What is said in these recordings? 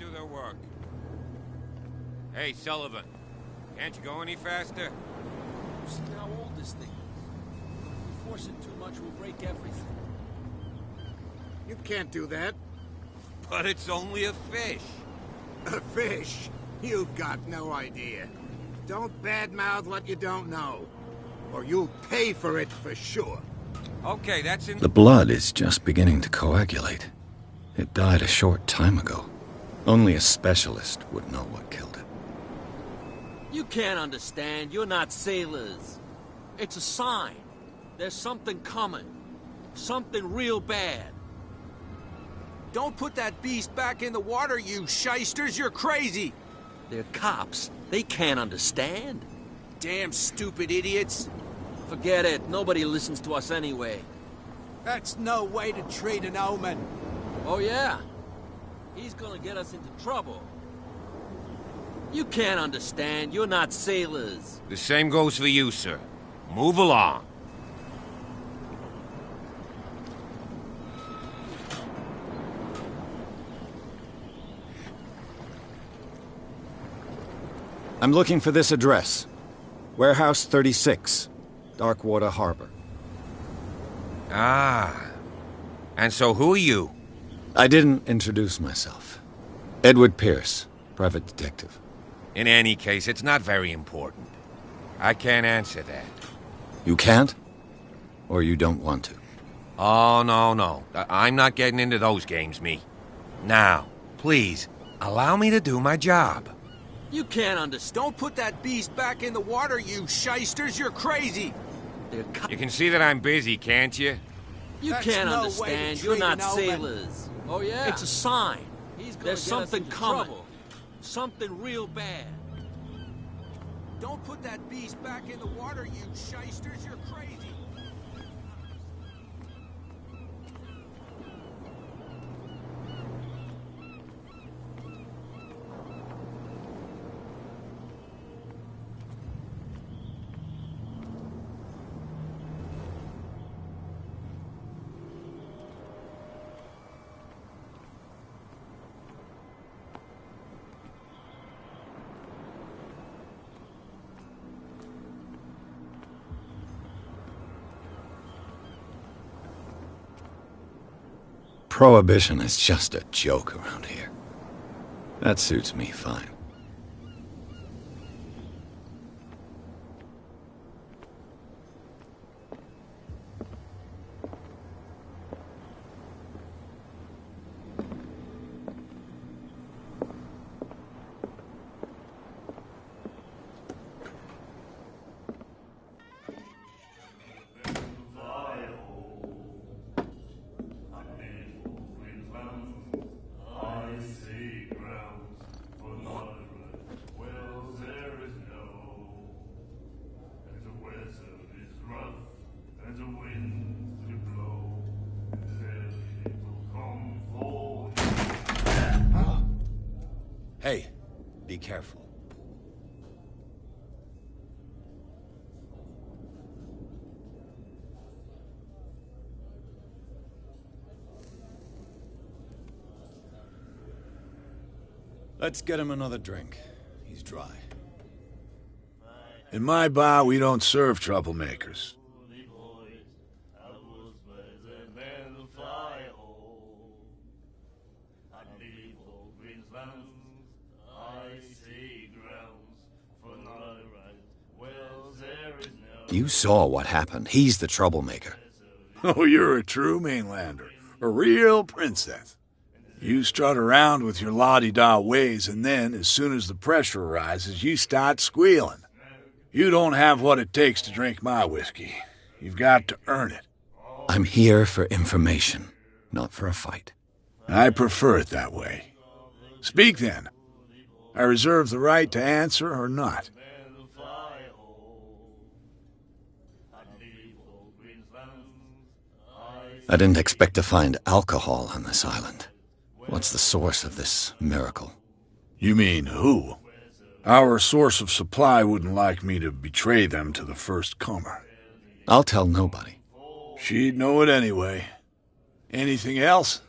do their work. Hey, Sullivan. Can't you go any faster? You see how old this thing is? If we force it too much, we'll break everything. You can't do that. But it's only a fish. A fish? You've got no idea. Don't badmouth what you don't know, or you'll pay for it for sure. Okay, that's in... The blood is just beginning to coagulate. It died a short time ago. Only a specialist would know what killed it. You can't understand. You're not sailors. It's a sign. There's something coming. Something real bad. Don't put that beast back in the water, you shysters. You're crazy. They're cops. They can't understand. Damn stupid idiots. Forget it. Nobody listens to us anyway. That's no way to treat an omen. Oh, yeah? He's gonna get us into trouble. You can't understand. You're not sailors. The same goes for you, sir. Move along. I'm looking for this address. Warehouse 36, Darkwater Harbor. Ah. And so who are you? I didn't introduce myself. Edward Pierce, private detective. In any case, it's not very important. I can't answer that. You can't? Or you don't want to? Oh, no. I'm not getting into those games, me. Now, please, allow me to do my job. You can't understand. Don't put that beast back in the water, you shysters. You're crazy. You can see that I'm busy, can't you? You That's can't no understand. way to You're treat not an omen. sailors. Oh, yeah? It's a sign. There's something coming. Trouble. Something real bad. Don't put that beast back in the water, you shysters. You're crazy. Prohibition is just a joke around here. That suits me fine. Hey, be careful. Let's get him another drink. He's dry. In my bar, we don't serve troublemakers. You saw what happened. He's the troublemaker. Oh, you're a true mainlander. A real princess. You strut around with your la-di-da ways, and then, as soon as the pressure arises, you start squealing. You don't have what it takes to drink my whiskey. You've got to earn it. I'm here for information, not for a fight. I prefer it that way. Speak then. I reserve the right to answer or not. I didn't expect to find alcohol on this island. What's the source of this miracle? You mean who? Our source of supply wouldn't like me to betray them to the first comer. I'll tell nobody. She'd know it anyway. Anything else?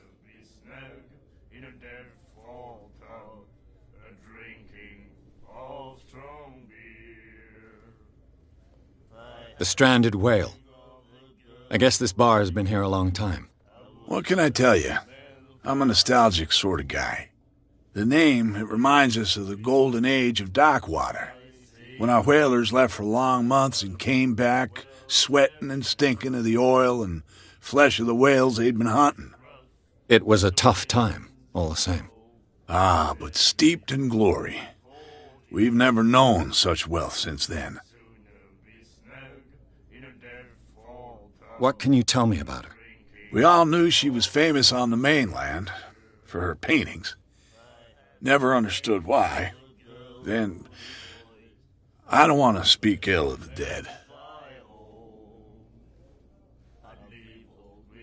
The stranded whale. I guess this bar has been here a long time. What can I tell you? I'm a nostalgic sort of guy. The name, it reminds us of the golden age of dockwater, when our whalers left for long months and came back sweating and stinking of the oil and flesh of the whales they'd been hunting. It was a tough time, all the same. Ah, but steeped in glory. We've never known such wealth since then. What can you tell me about her? We all knew she was famous on the mainland for her paintings. Never understood why. Then, I don't want to speak ill of the dead.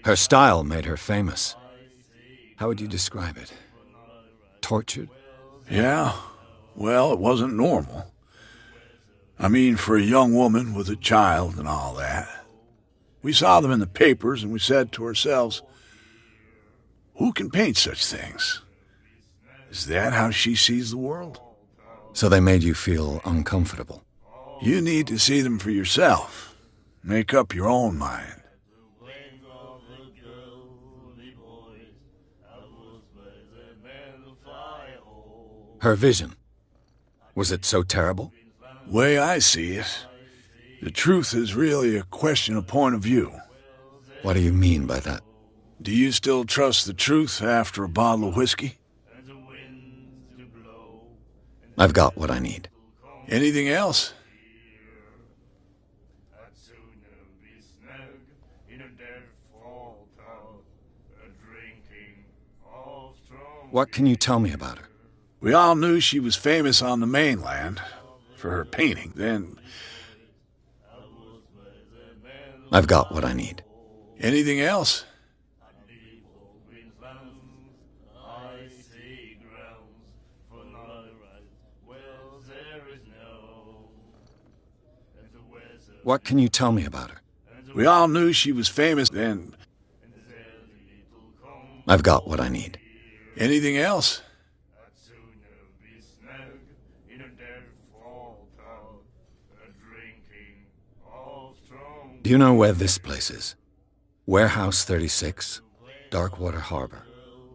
Her style made her famous. How would you describe it? Tortured? Yeah, well, it wasn't normal. I mean, for a young woman with a child and all that. We saw them in the papers and we said to ourselves, who can paint such things? Is that how she sees the world? So they made you feel uncomfortable? You need to see them for yourself. Make up your own mind. Her vision. Was it so terrible? Way I see it, the truth is really a question of point of view. What do you mean by that? Do you still trust the truth after a bottle of whiskey? I've got what I need. Anything else? What can you tell me about her? We all knew she was famous on the mainland for her painting. Then, I've got what I need. anything else? What can you tell me about her? We all knew she was famous. Then, I've got what I need. anything else? Do you know where this place is? Warehouse 36, Darkwater Harbor.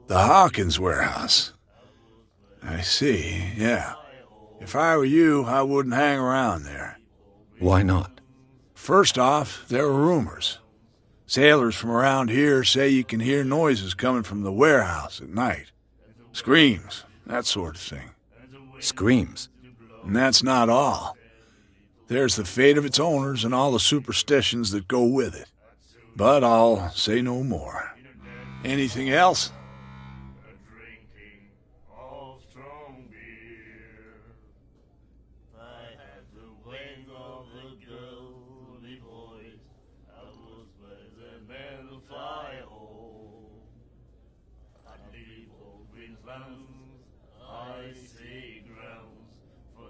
The Hawkins warehouse. I see, yeah. If I were you, I wouldn't hang around there. Why not? First off, there are rumors. Sailors from around here say you can hear noises coming from the warehouse at night. Screams, that sort of thing. Screams. And that's not all. There's the fate of its owners and all the superstitions that go with it. But I'll say no more. Anything else?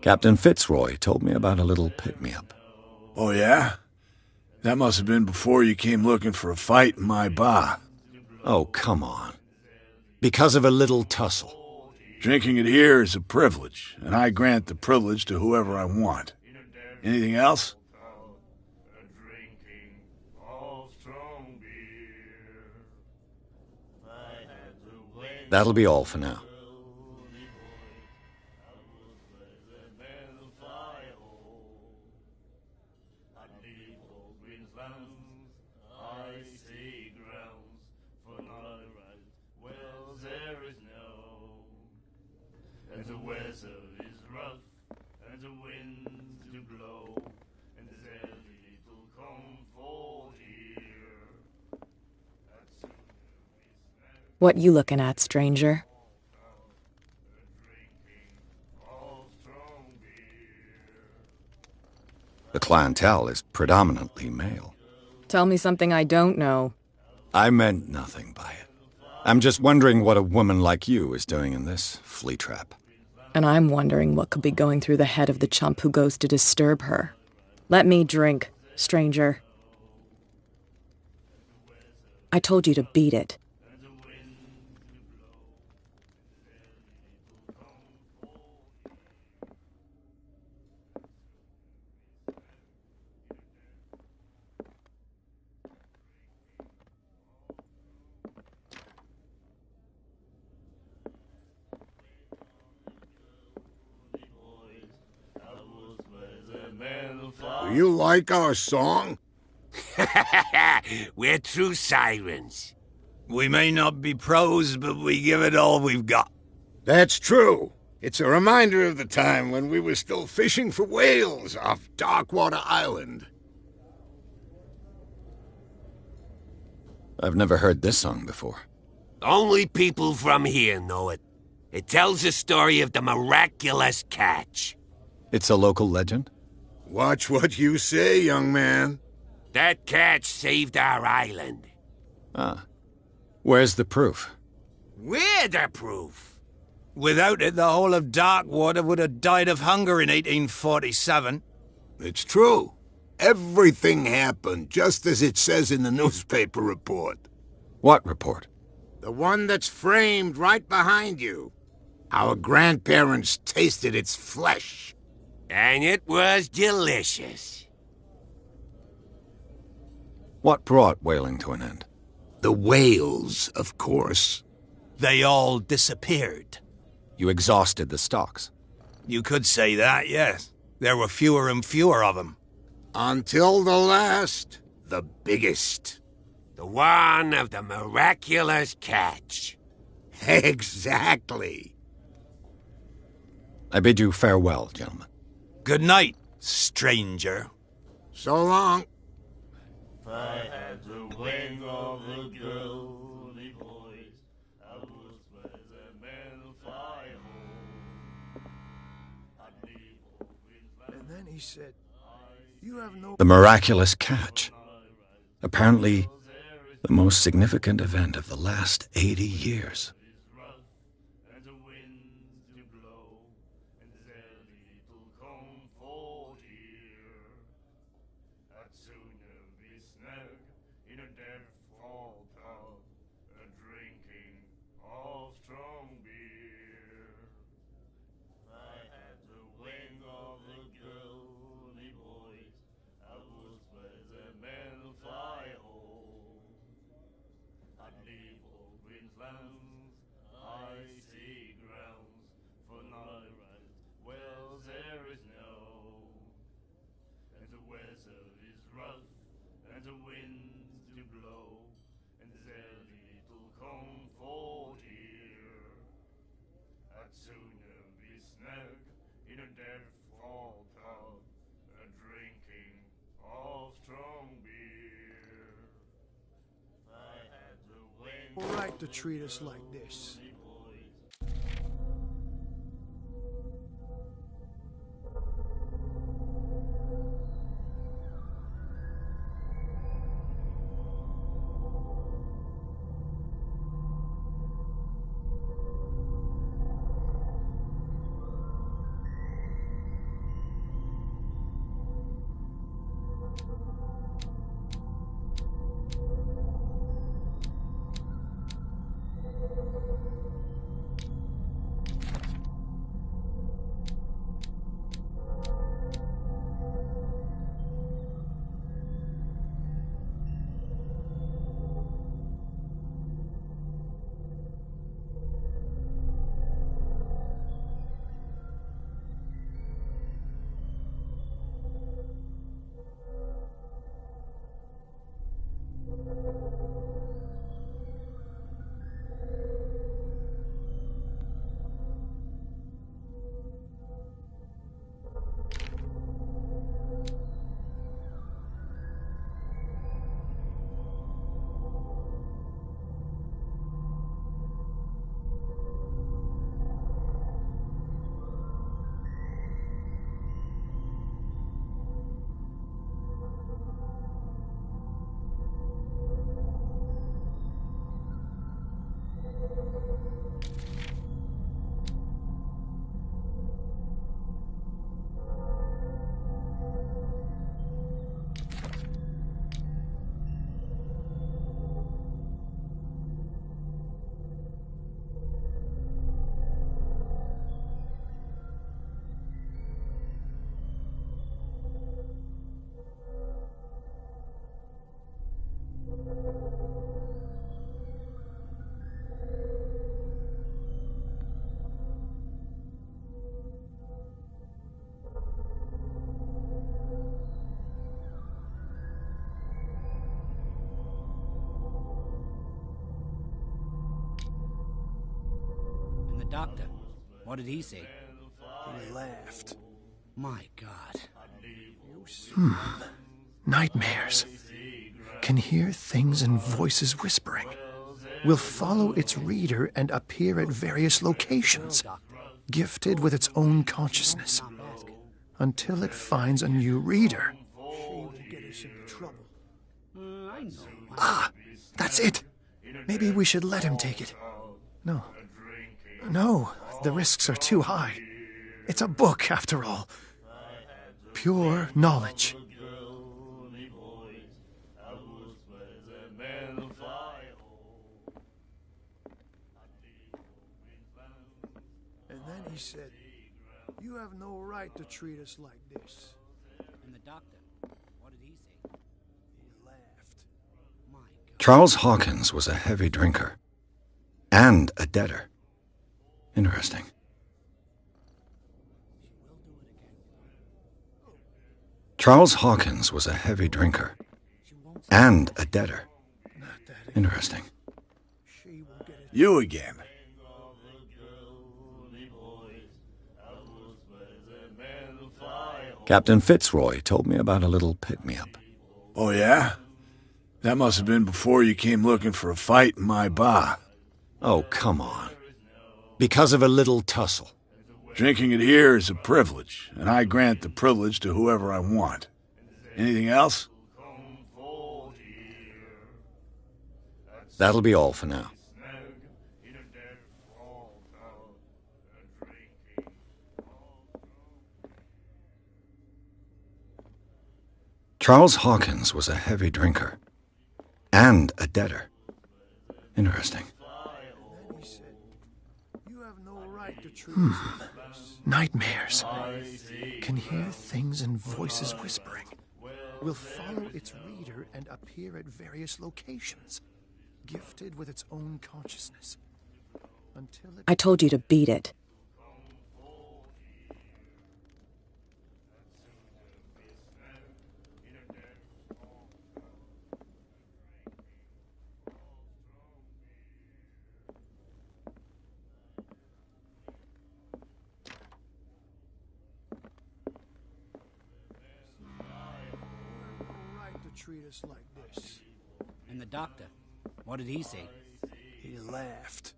Captain Fitzroy told me about a little pick-me-up. Oh, yeah? That must have been before you came looking for a fight in my bar. Oh, come on. Because of a little tussle. Drinking it here is a privilege, and I grant the privilege to whoever I want. Anything else? That'll be all for now. What you looking at, stranger? The clientele is predominantly male. Tell me something I don't know. I meant nothing by it. I'm just wondering what a woman like you is doing in this flea trap. And I'm wondering what could be going through the head of the chump who goes to disturb her. Let me drink, stranger. I told you to beat it. You like our song? We're true sirens. We may not be pros, but we give it all we've got. That's true. It's a reminder of the time when we were still fishing for whales off Darkwater Island. I've never heard this song before. Only people from here know it. It tells the story of the miraculous catch. It's a local legend? Watch what you say, young man. That catch saved our island. Ah. Where's the proof? We're the proof. Without it, the whole of Darkwater would have died of hunger in 1847. It's true. Everything happened just as it says in the newspaper report. What report? The one that's framed right behind you. Our grandparents tasted its flesh. And it was delicious. What brought whaling to an end? The whales, of course. They all disappeared. You exhausted the stocks. You could say that, yes. There were fewer and fewer of them. Until the last, the biggest. The one of the miraculous catch. Exactly. I bid you farewell, gentlemen. Good night, stranger. So long. If I had the wing of the girly boys, I would spread the men fly home. I'd leave all green. And then he said, "You have no..." The miraculous catch. Apparently, the most significant event of the last 80 years. And the winds do blow, and their little comfort here. I'd sooner be snug in a death-fall pub, drinking of strong beer. If I had the wing of the girly boys, I would spread the men fly home. I'd leave all green lands, icy grounds, for night well there is no. And the weather is rough, and the winds do blow, and there's little comfort here. I'd sooner be snug in a death-fall pub, drinking of strong beer. If I had the wind. All right to treat us like this. doctor, what did he say? He laughed. My God. Nightmares. Can hear things and voices whispering. Will follow its reader and appear at various locations, gifted with its own consciousness, until it finds a new reader. Ah, that's it. Maybe we should let him take it. No, the risks are too high. It's a book, after all. Pure knowledge. And then he said, "You have no right to treat us like this." And the doctor, what did he say? He laughed. My God. Charles Hawkins was a heavy drinker. And a debtor. Interesting. Charles Hawkins was a heavy drinker. And a debtor. Interesting. You again. Captain Fitzroy told me about a little pick-me-up. Oh, yeah? That must have been before you came looking for a fight in my bar. Oh, come on. Because of a little tussle. Drinking it here is a privilege, and I grant the privilege to whoever I want. Anything else? That'll be all for now. Charles Hawkins was a heavy drinker. And a debtor. Interesting. He said, "You have no right to treat us like this." Nightmares. Can hear things and voices whispering. Will follow its reader and appear at various locations, gifted with its own consciousness. Until it... I told you to beat it. Treat us like this. And the doctor, what did he say? He laughed.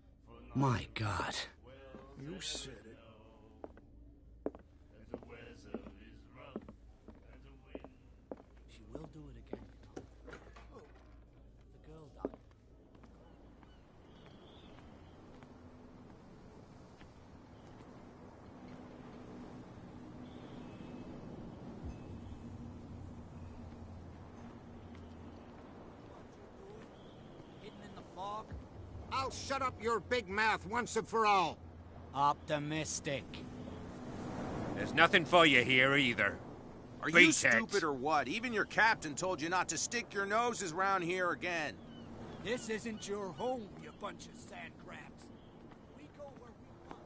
My God. You said it. She will do it again. Oh, the girl doctor. I'll shut up your big mouth once and for all. Optimistic. There's nothing for you here either. Are you Beat it. stupid or what? Even your captain told you not to stick your noses around here again. This isn't your home, you bunch of sand crabs. We go where we want.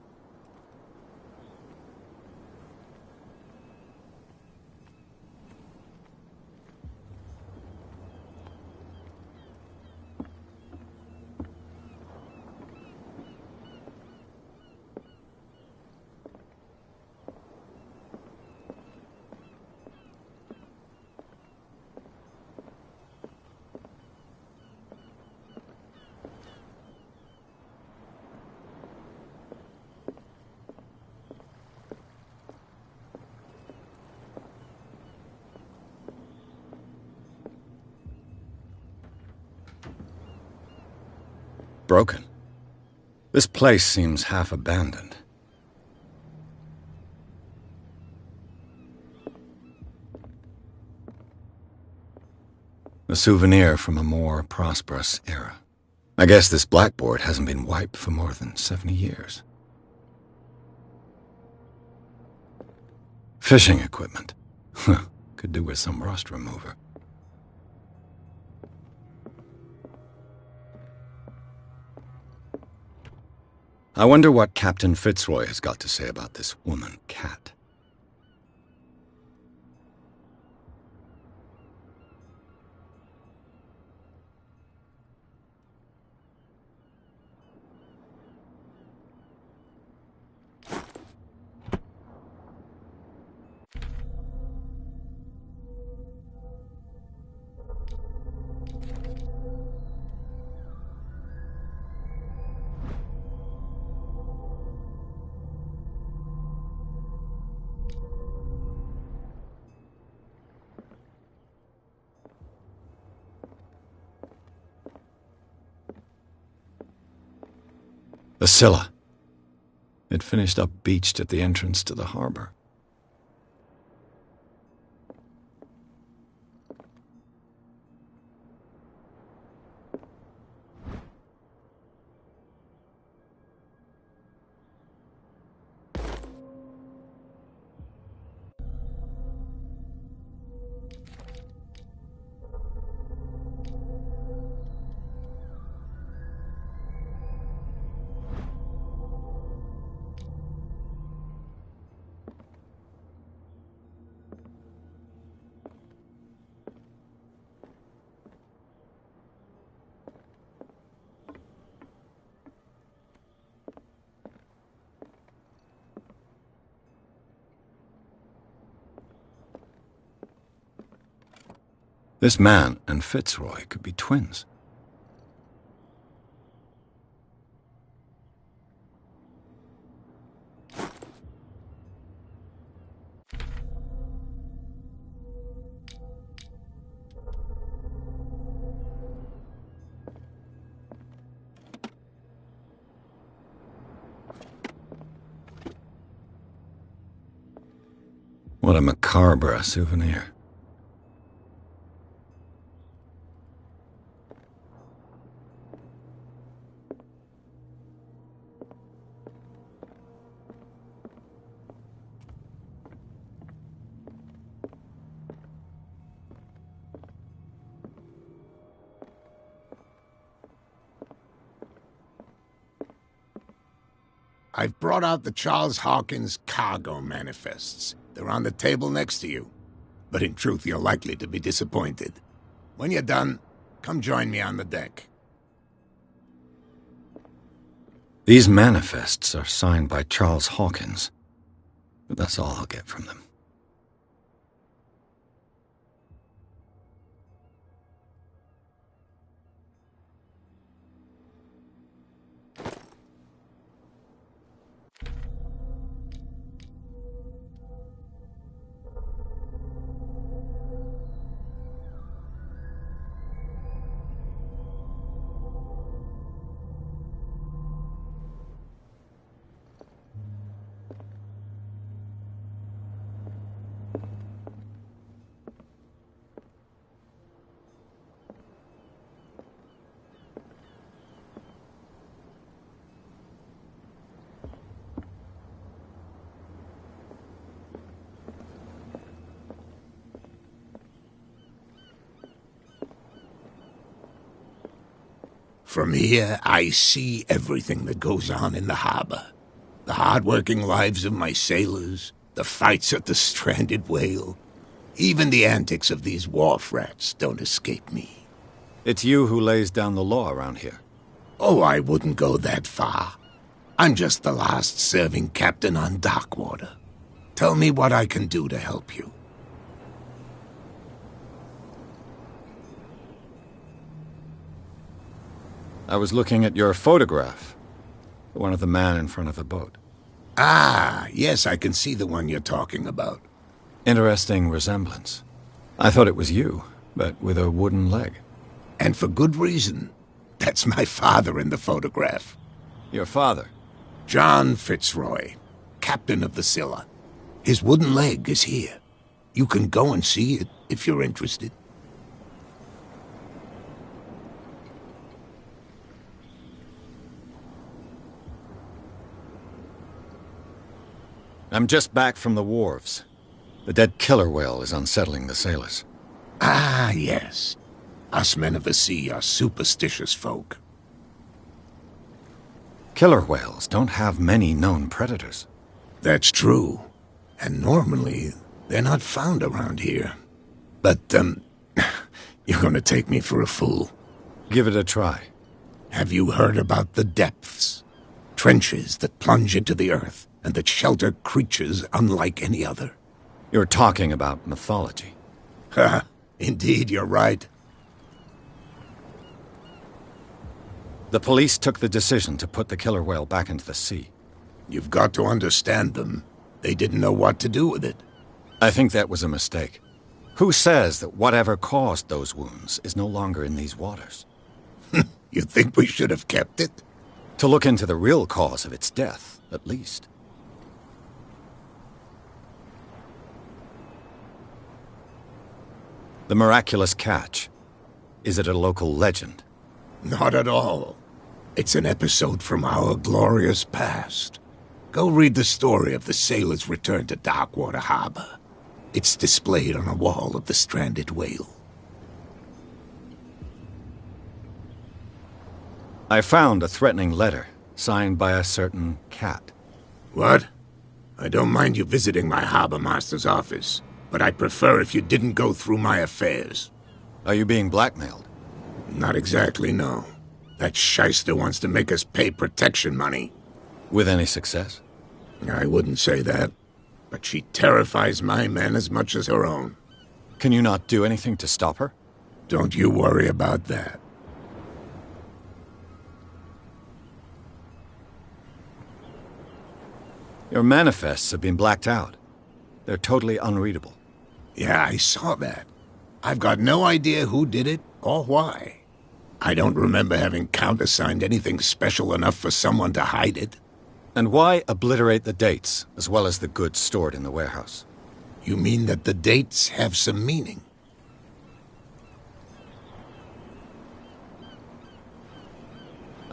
Broken. This place seems half abandoned. A souvenir from a more prosperous era. I guess this blackboard hasn't been wiped for more than 70 years. Fishing equipment. Could do with some rust remover. I wonder what Captain Fitzroy has got to say about this woman, Cat. The Scylla. It finished up beached at the entrance to the harbor. This man and Fitzroy could be twins. What a macabre souvenir. I've brought out the Charles Hawkins cargo manifests. They're on the table next to you. But in truth, you're likely to be disappointed. When you're done, come join me on the deck. These manifests are signed by Charles Hawkins, but that's all I'll get from them. From here, I see everything that goes on in the harbor. The hard-working lives of my sailors, the fights at the stranded whale. Even the antics of these wharf rats don't escape me. It's you who lays down the law around here. Oh, I wouldn't go that far. I'm just the last serving captain on Darkwater. Tell me what I can do to help you. I was looking at your photograph. The one of the man in front of the boat. Ah, yes, I can see the one you're talking about. Interesting resemblance. I thought it was you, but with a wooden leg. And for good reason. That's my father in the photograph. Your father? John Fitzroy, captain of the Scylla. His wooden leg is here. You can go and see it if you're interested. I'm just back from the wharves. The dead killer whale is unsettling the sailors. Ah, yes. Us men of the sea are superstitious folk. Killer whales don't have many known predators. That's true. And normally, they're not found around here. But, you're gonna take me for a fool. Give it a try. Have you heard about the depths? Trenches that plunge into the earth, and that shelter creatures unlike any other. You're talking about mythology. Ha! Indeed, you're right. The police took the decision to put the killer whale back into the sea. You've got to understand them. They didn't know what to do with it. I think that was a mistake. Who says that whatever caused those wounds is no longer in these waters? You think we should have kept it? To look into the real cause of its death, at least. The miraculous catch. Is it a local legend? Not at all. It's an episode from our glorious past. Go read the story of the sailor's return to Darkwater Harbor. It's displayed on a wall of the stranded whale. I found a threatening letter, signed by a certain cat. What? I don't mind you visiting my harbor master's office, but I'd prefer if you didn't go through my affairs. Are you being blackmailed? Not exactly, no. That shyster wants to make us pay protection money. With any success? I wouldn't say that, but she terrifies my men as much as her own. Can you not do anything to stop her? Don't you worry about that. Your manifests have been blacked out. They're totally unreadable. Yeah, I saw that. I've got no idea who did it or why. I don't remember having countersigned anything special enough for someone to hide it. And why obliterate the dates, as well as the goods stored in the warehouse? You mean that the dates have some meaning?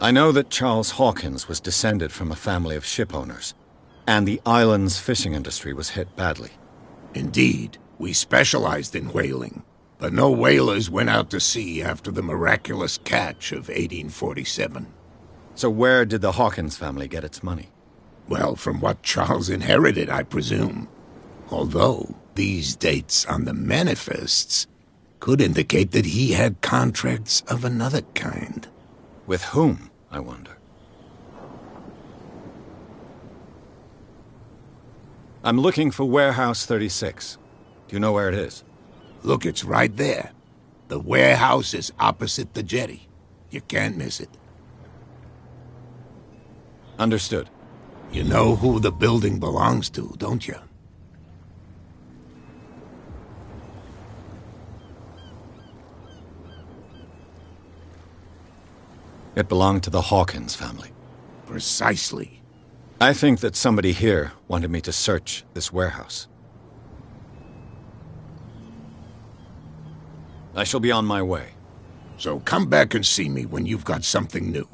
I know that Charles Hawkins was descended from a family of ship owners, and the island's fishing industry was hit badly. Indeed, we specialized in whaling, but no whalers went out to sea after the miraculous catch of 1847. So where did the Hawkins family get its money? Well, from what Charles inherited, I presume. Although, these dates on the manifests could indicate that he had contracts of another kind. With whom, I wonder? I'm looking for Warehouse 36. Do you know where it is? Look, it's right there. The warehouse is opposite the jetty. You can't miss it. Understood. You know who the building belongs to, don't you? It belonged to the Hawkins family. Precisely. I think that somebody here wanted me to search this warehouse. I shall be on my way. So come back and see me when you've got something new.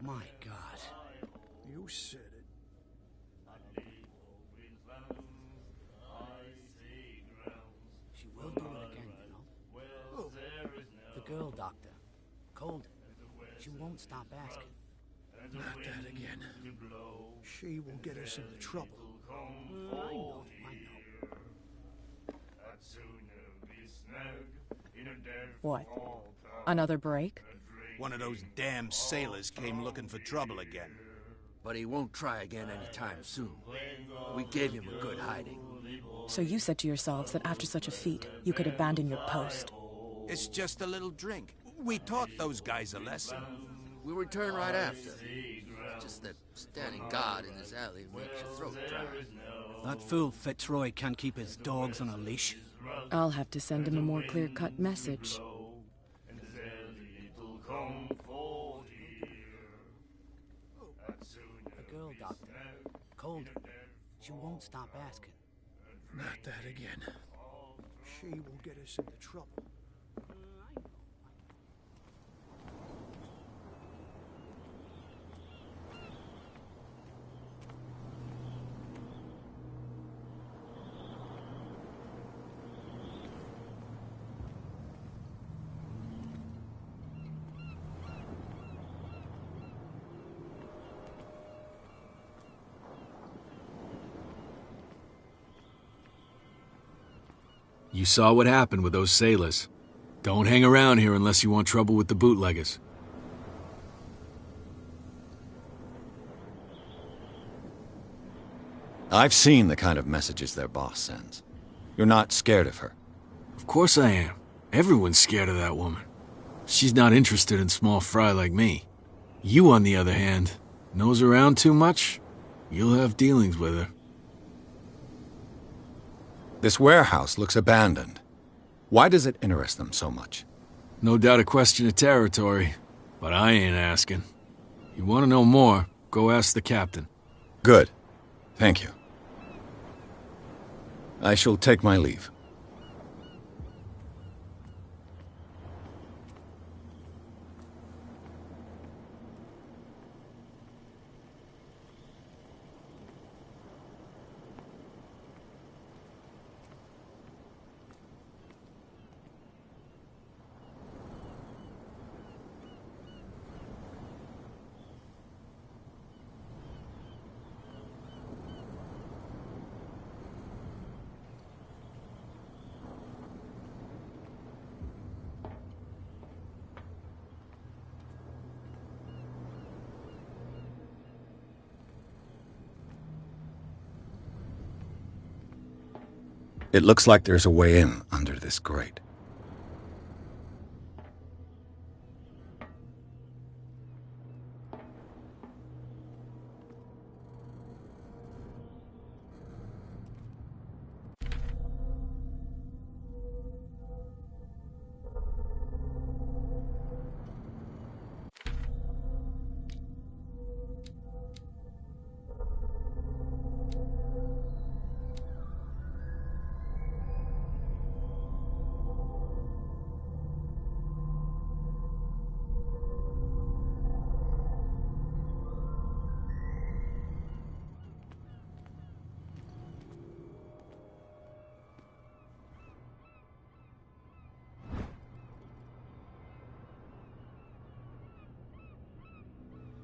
My God. You said it. She will do it again, you know. Oh. The girl doctor. Colden. She won't stop asking. Not that again. She will get us into trouble. I know. What? Another break? One of those damn sailors came looking for trouble again. But he won't try again anytime soon. We gave him a good hiding. So you said to yourselves that after such a feat, you could abandon your post. It's just a little drink. We taught those guys a lesson. We'll return right after. Just that standing guard in this alley makes your throat dry. That fool Fitzroy can't keep his dogs on a leash. I'll have to send him a more clear-cut message. The girl, Doctor. Cold. She won't stop asking. Not that again. She will get us into trouble. You saw what happened with those sailors. Don't hang around here unless you want trouble with the bootleggers. I've seen the kind of messages their boss sends. You're not scared of her. Of course I am. Everyone's scared of that woman. She's not interested in small fry like me. You, on the other hand, nose around too much, you'll have dealings with her. This warehouse looks abandoned. Why does it interest them so much? No doubt a question of territory, but I ain't asking. You want to know more, go ask the captain. Good. Thank you. I shall take my leave. It looks like there's a way in under this grate.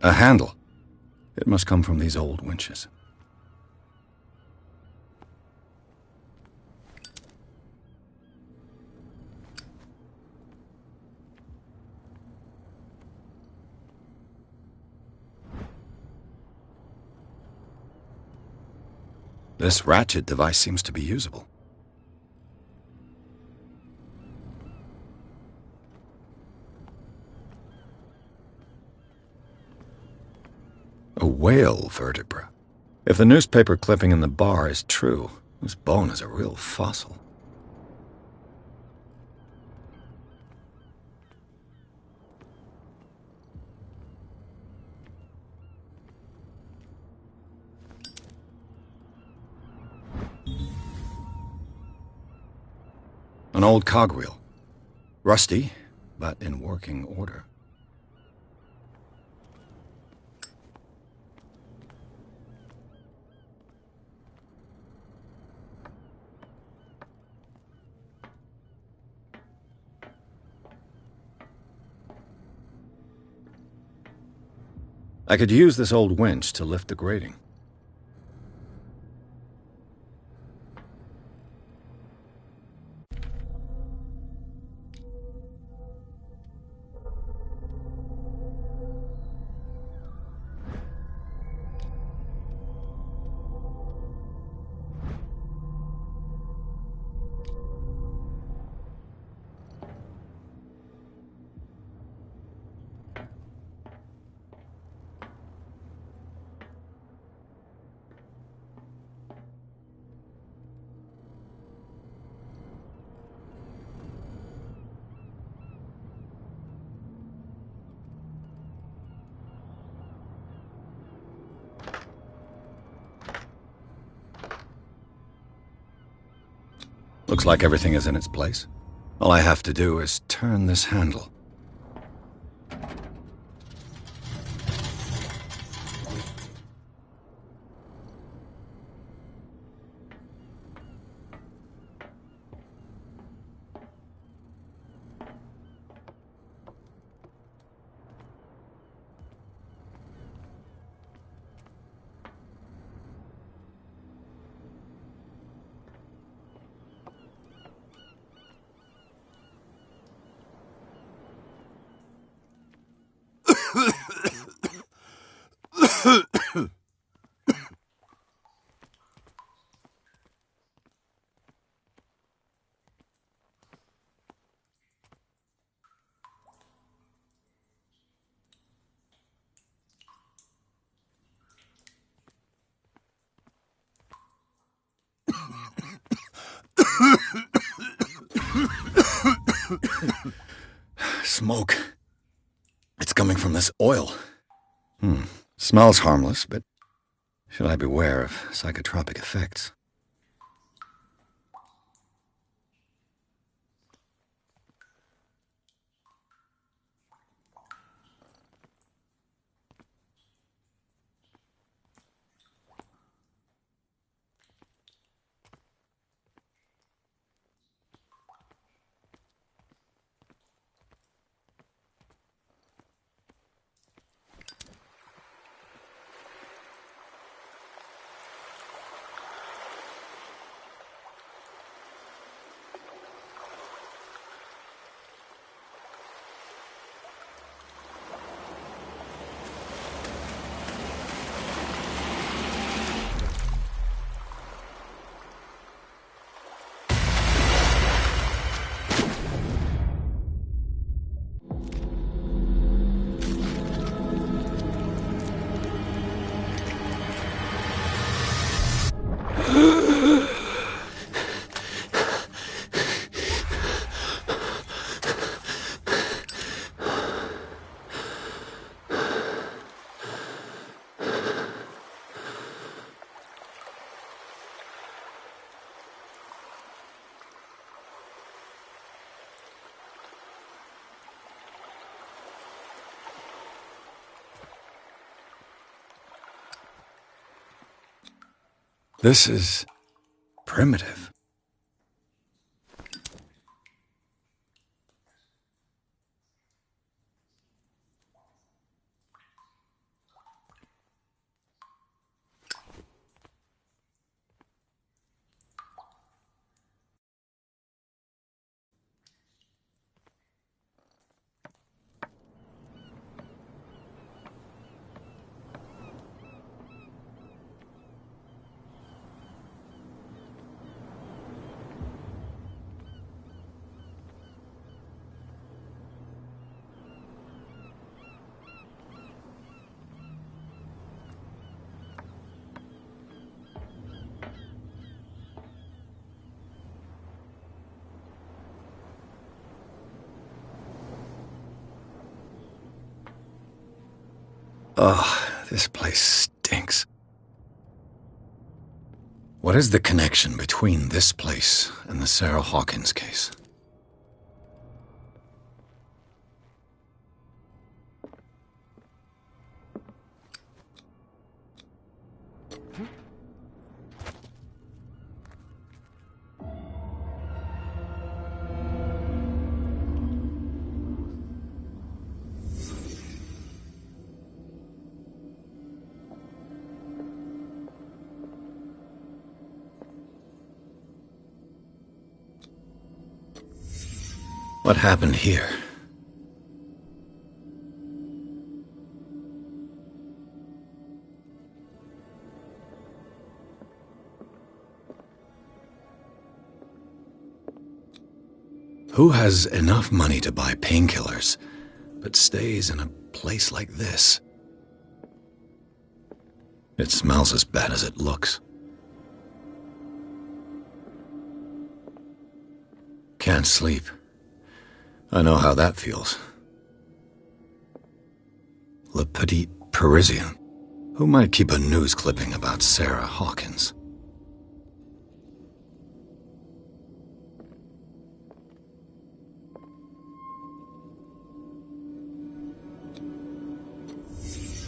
A handle. It must come from these old winches. This ratchet device seems to be usable. A whale vertebra. If the newspaper clipping in the bar is true, this bone is a real fossil. An old cogwheel. Rusty, but in working order. I could use this old winch to lift the grating. Looks like everything is in its place. All I have to do is turn this handle. Smoke. It's coming from this oil. Smells harmless, but should I beware of psychotropic effects? This is primitive. Ugh, this place stinks. What is the connection between this place and the Sarah Hawkins case? What happened here? Who has enough money to buy painkillers, but stays in a place like this? It smells as bad as it looks. Can't sleep. I know how that feels. Le Petit Parisien. Who might keep a news clipping about Sarah Hawkins?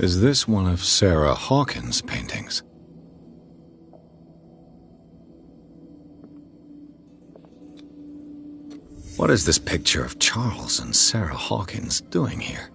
Is this one of Sarah Hawkins' paintings? What is this picture of Charles and Sarah Hawkins doing here?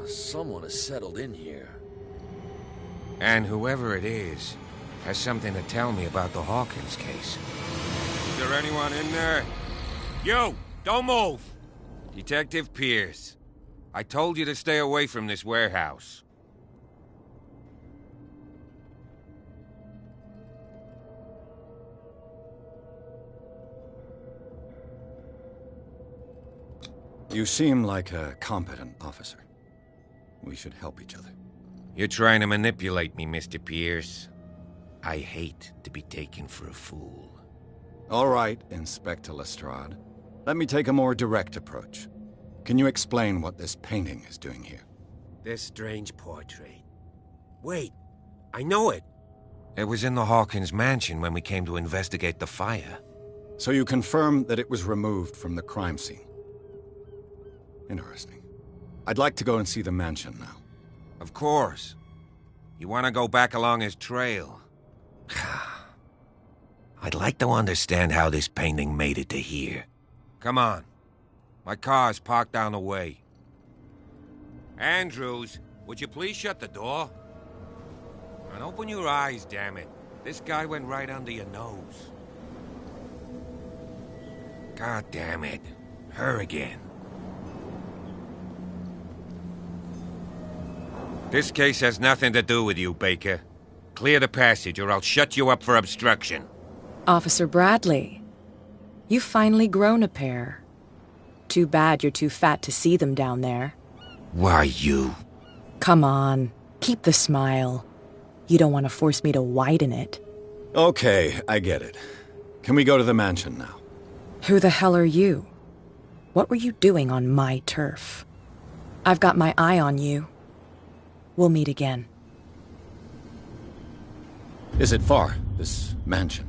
Someone has settled in here. And whoever it is has something to tell me about the Hawkins case. Is there anyone in there? You! Don't move! Detective Pierce. I told you to stay away from this warehouse. You seem like a competent officer. We should help each other. You're trying to manipulate me, Mr. Pierce. I hate to be taken for a fool. All right, Inspector Lestrade. Let me take a more direct approach. Can you explain what this painting is doing here? This strange portrait. Wait, I know it. It was in the Hawkins mansion when we came to investigate the fire. So you confirm that it was removed from the crime scene? Interesting. I'd like to go and see the mansion now. Of course. You want to go back along his trail? I'd like to understand how this painting made it to here. Come on. My car's parked down the way. Andrews, would you please shut the door? And open your eyes, damn it. This guy went right under your nose. God damn it. Her again. This case has nothing to do with you, Baker. Clear the passage or I'll shut you up for obstruction. Officer Bradley, you've finally grown a pair. Too bad you're too fat to see them down there. Why, you? Come on, keep the smile. You don't want to force me to widen it. Okay, I get it. Can we go to the mansion now? Who the hell are you? What were you doing on my turf? I've got my eye on you. We'll meet again. Is it far, this mansion?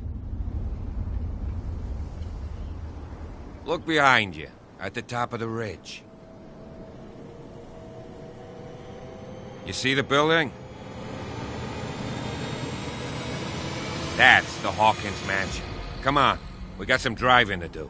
Look behind you, at the top of the ridge. You see the building? That's the Hawkins mansion. Come on, we got some driving to do.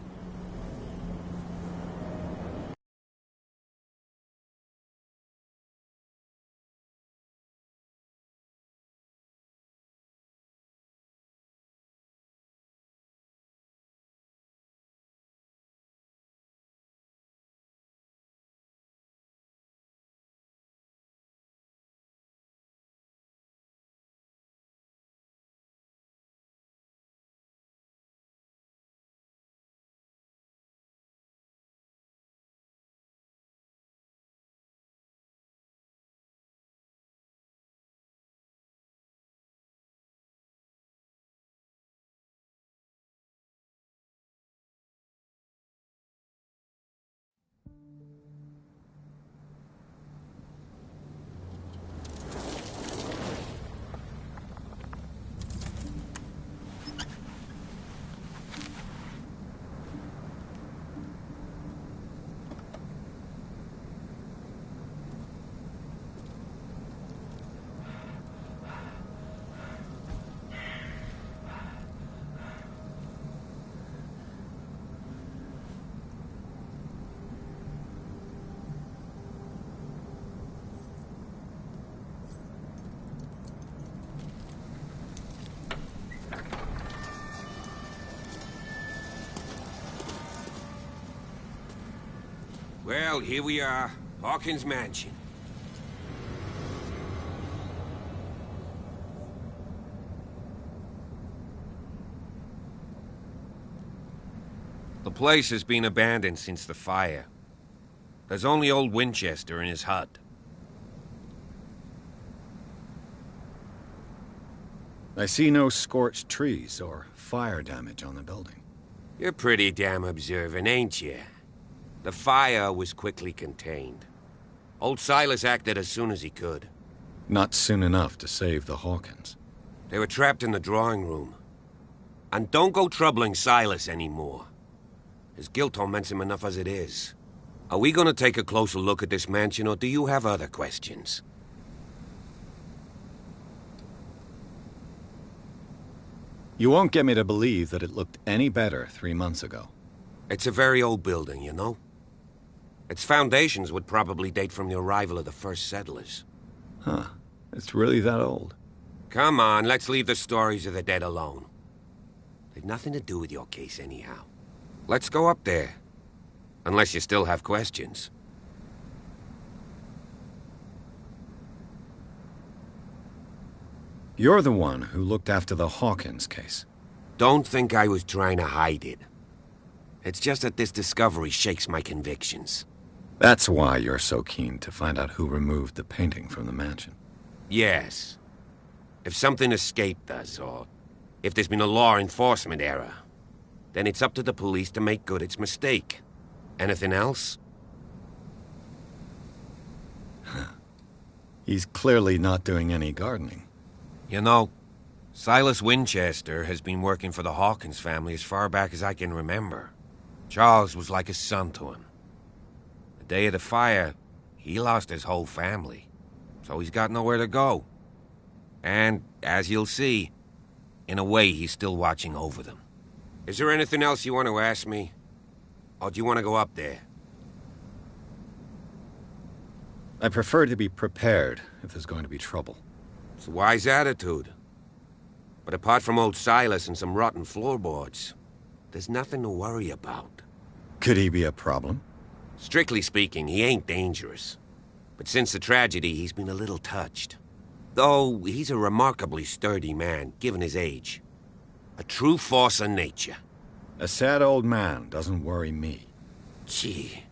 Well, here we are, Hawkins Mansion. The place has been abandoned since the fire. There's only old Winchester in his hut. I see no scorched trees or fire damage on the building. You're pretty damn observant, ain't you? The fire was quickly contained. Old Silas acted as soon as he could. Not soon enough to save the Hawkins. They were trapped in the drawing room. And don't go troubling Silas anymore. His guilt torments him enough as it is. Are we gonna take a closer look at this mansion, or do you have other questions? You won't get me to believe that it looked any better 3 months ago. It's a very old building, you know? Its foundations would probably date from the arrival of the first settlers. Huh. It's really that old. Come on, let's leave the stories of the dead alone. They've nothing to do with your case anyhow. Let's go up there. Unless you still have questions. You're the one who looked after the Hawkins case. Don't think I was trying to hide it. It's just that this discovery shakes my convictions. That's why you're so keen to find out who removed the painting from the mansion. Yes. If something escaped us, or if there's been a law enforcement error, then it's up to the police to make good its mistake. Anything else? He's clearly not doing any gardening. You know, Silas Winchester has been working for the Hawkins family as far back as I can remember. Charles was like a son to him. The day of the fire, he lost his whole family, so he's got nowhere to go. And, as you'll see, in a way he's still watching over them. Is there anything else you want to ask me? Or do you want to go up there? I prefer to be prepared if there's going to be trouble. It's a wise attitude. But apart from old Silas and some rotten floorboards, there's nothing to worry about. Could he be a problem? Strictly speaking, he ain't dangerous. But since the tragedy, he's been a little touched. Though, he's a remarkably sturdy man, given his age. A true force of nature. A sad old man doesn't worry me. Gee,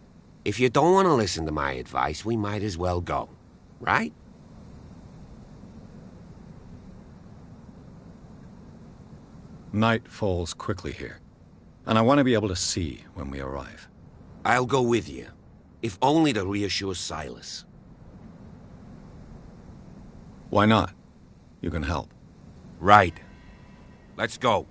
if you don't want to listen to my advice, we might as well go, right? Night falls quickly here, and I want to be able to see when we arrive. I'll go with you, if only to reassure Silas. Why not? You can help. Right. Let's go.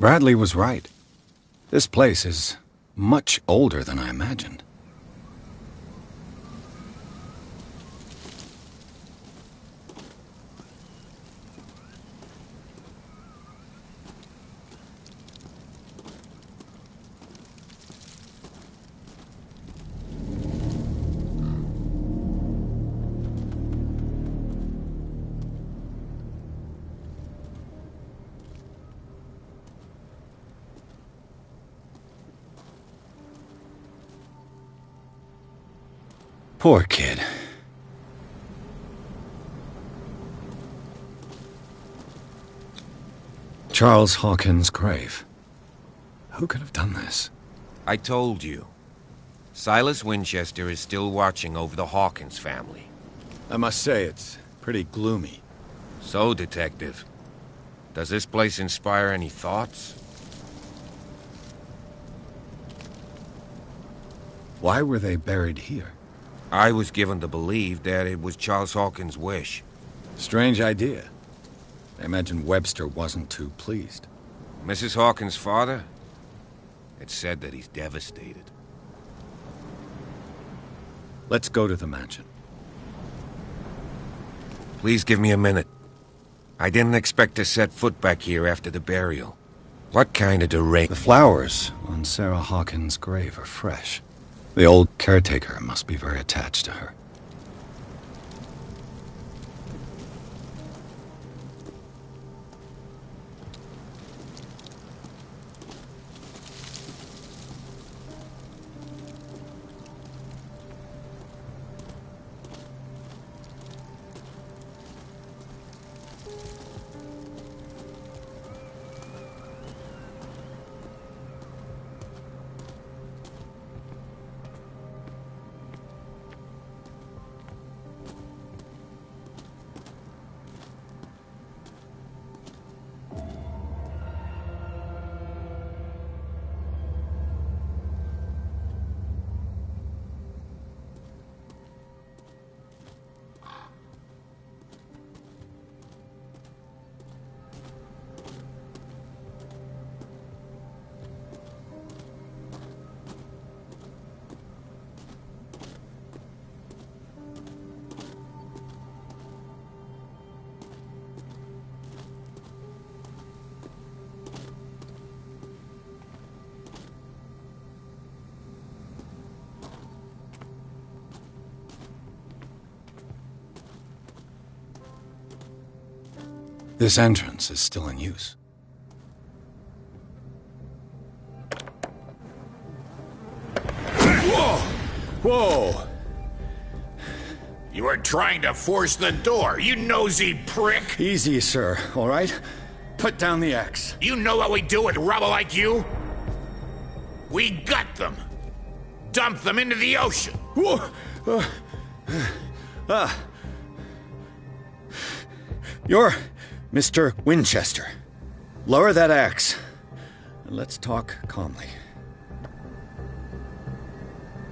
Bradley was right. This place is much older than I imagined. Poor kid. Charles Hawkins' grave. Who could have done this? I told you. Silas Winchester is still watching over the Hawkins family. I must say, it's pretty gloomy. So, Detective, does this place inspire any thoughts? Why were they buried here? I was given to believe that it was Charles Hawkins' wish. Strange idea. I imagine Webster wasn't too pleased. Mrs. Hawkins' father? It's said that he's devastated. Let's go to the mansion. Please give me a minute. I didn't expect to set foot back here after the burial. What kind of The flowers on Sarah Hawkins' grave are fresh. The old caretaker must be very attached to her. This entrance is still in use. Whoa! Whoa! You were trying to force the door, you nosy prick! Easy, sir, all right? Put down the axe. You know what we do with rubble like you? We gut them! Dump them into the ocean! Whoa! You're Mr. Winchester. Lower that axe, and let's talk calmly.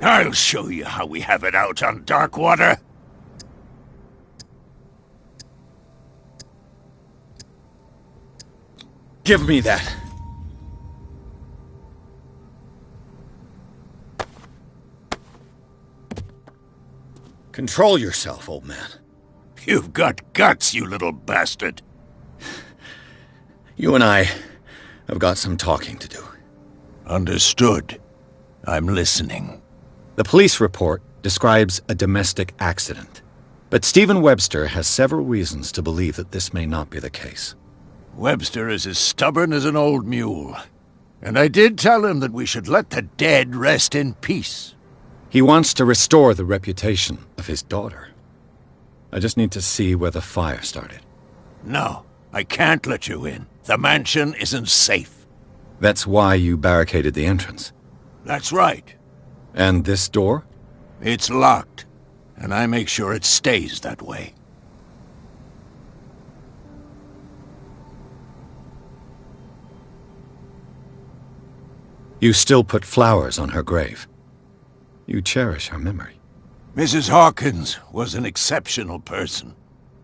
I'll show you how we have it out on Darkwater. Give me that. Control yourself, old man. You've got guts, you little bastard. You and I have got some talking to do. Understood. I'm listening. The police report describes a domestic accident, but Stephen Webster has several reasons to believe that this may not be the case. Webster is as stubborn as an old mule, and I did tell him that we should let the dead rest in peace. He wants to restore the reputation of his daughter. I just need to see where the fire started. No, I can't let you in. The mansion isn't safe. That's why you barricaded the entrance. That's right. And this door? It's locked, and I make sure it stays that way. You still put flowers on her grave. You cherish her memory. Mrs. Hawkins was an exceptional person.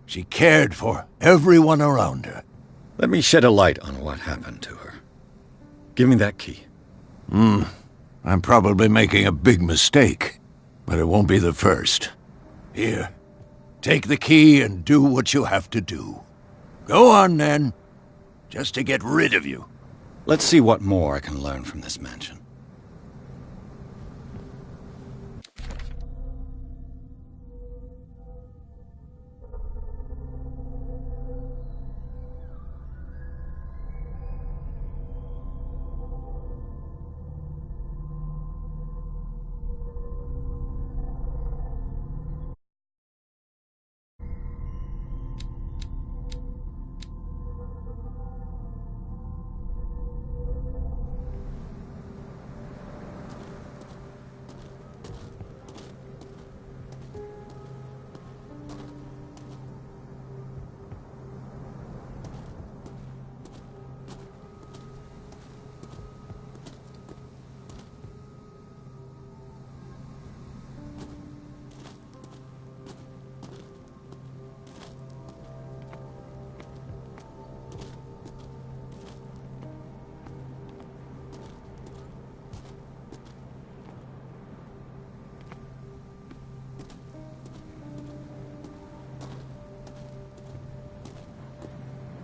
She cared for everyone around her. Let me shed a light on what happened to her. Give me that key. I'm probably making a big mistake, but it won't be the first. Here, take the key and do what you have to do. Go on, then. Just to get rid of you. Let's see what more I can learn from this mansion.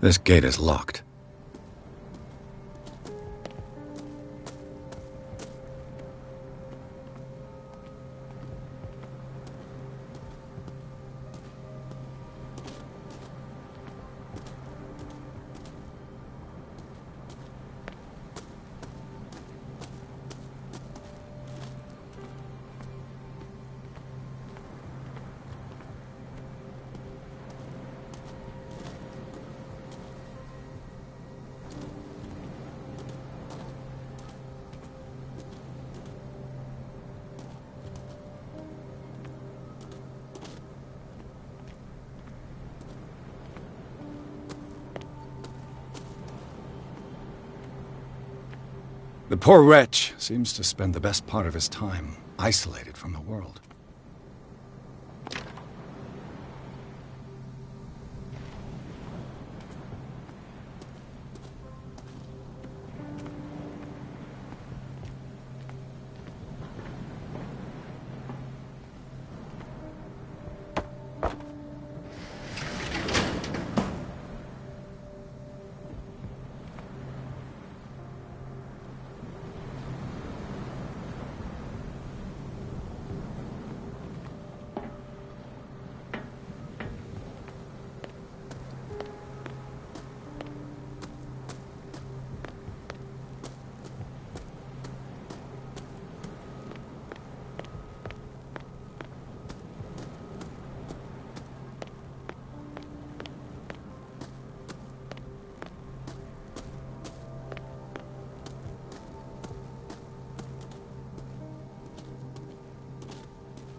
This gate is locked. The poor wretch seems to spend the best part of his time isolated from the world.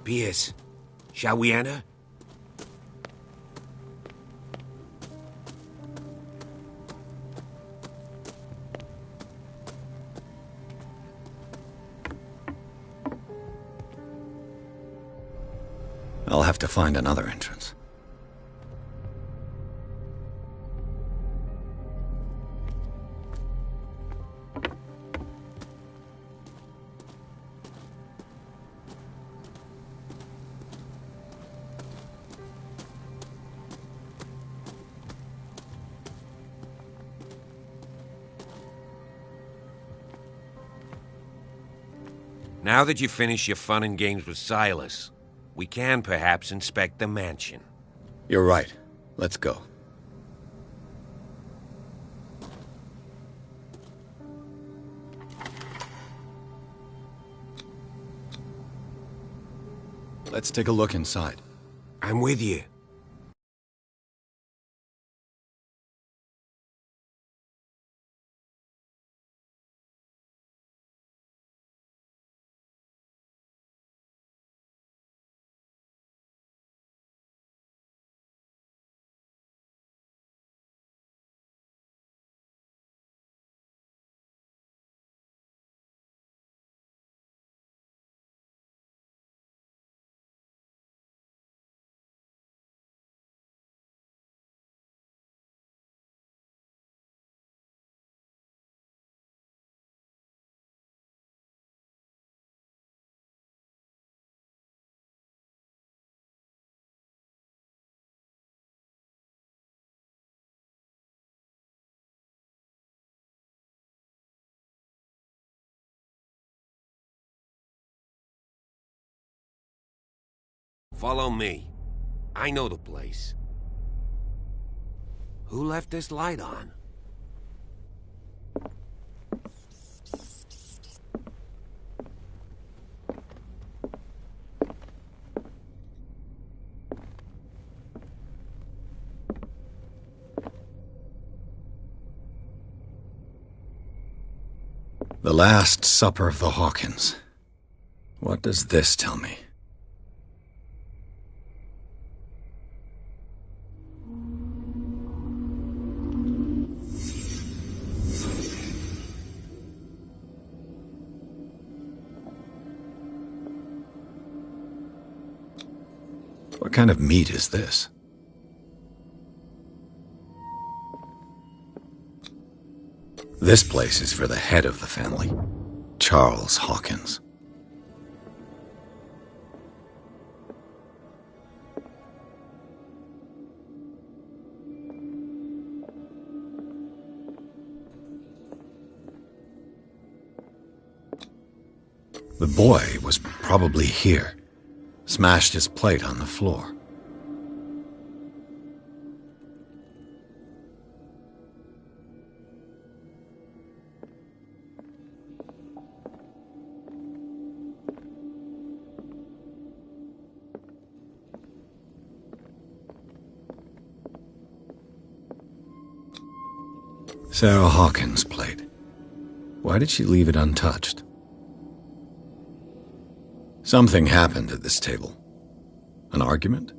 Pierce, shall we enter? I'll have to find another entrance. Now that you've finished your fun and games with Silas, we can perhaps inspect the mansion. You're right. Let's go. Let's take a look inside. I'm with you. Follow me. I know the place. Who left this light on? The Last Supper of the Hawkins. What does this tell me? What kind of meat is this? This place is for the head of the family, Charles Hawkins. The boy was probably here. Smashed his plate on the floor. Sarah Hawkins' plate. Why did she leave it untouched? Something happened at this table. An argument?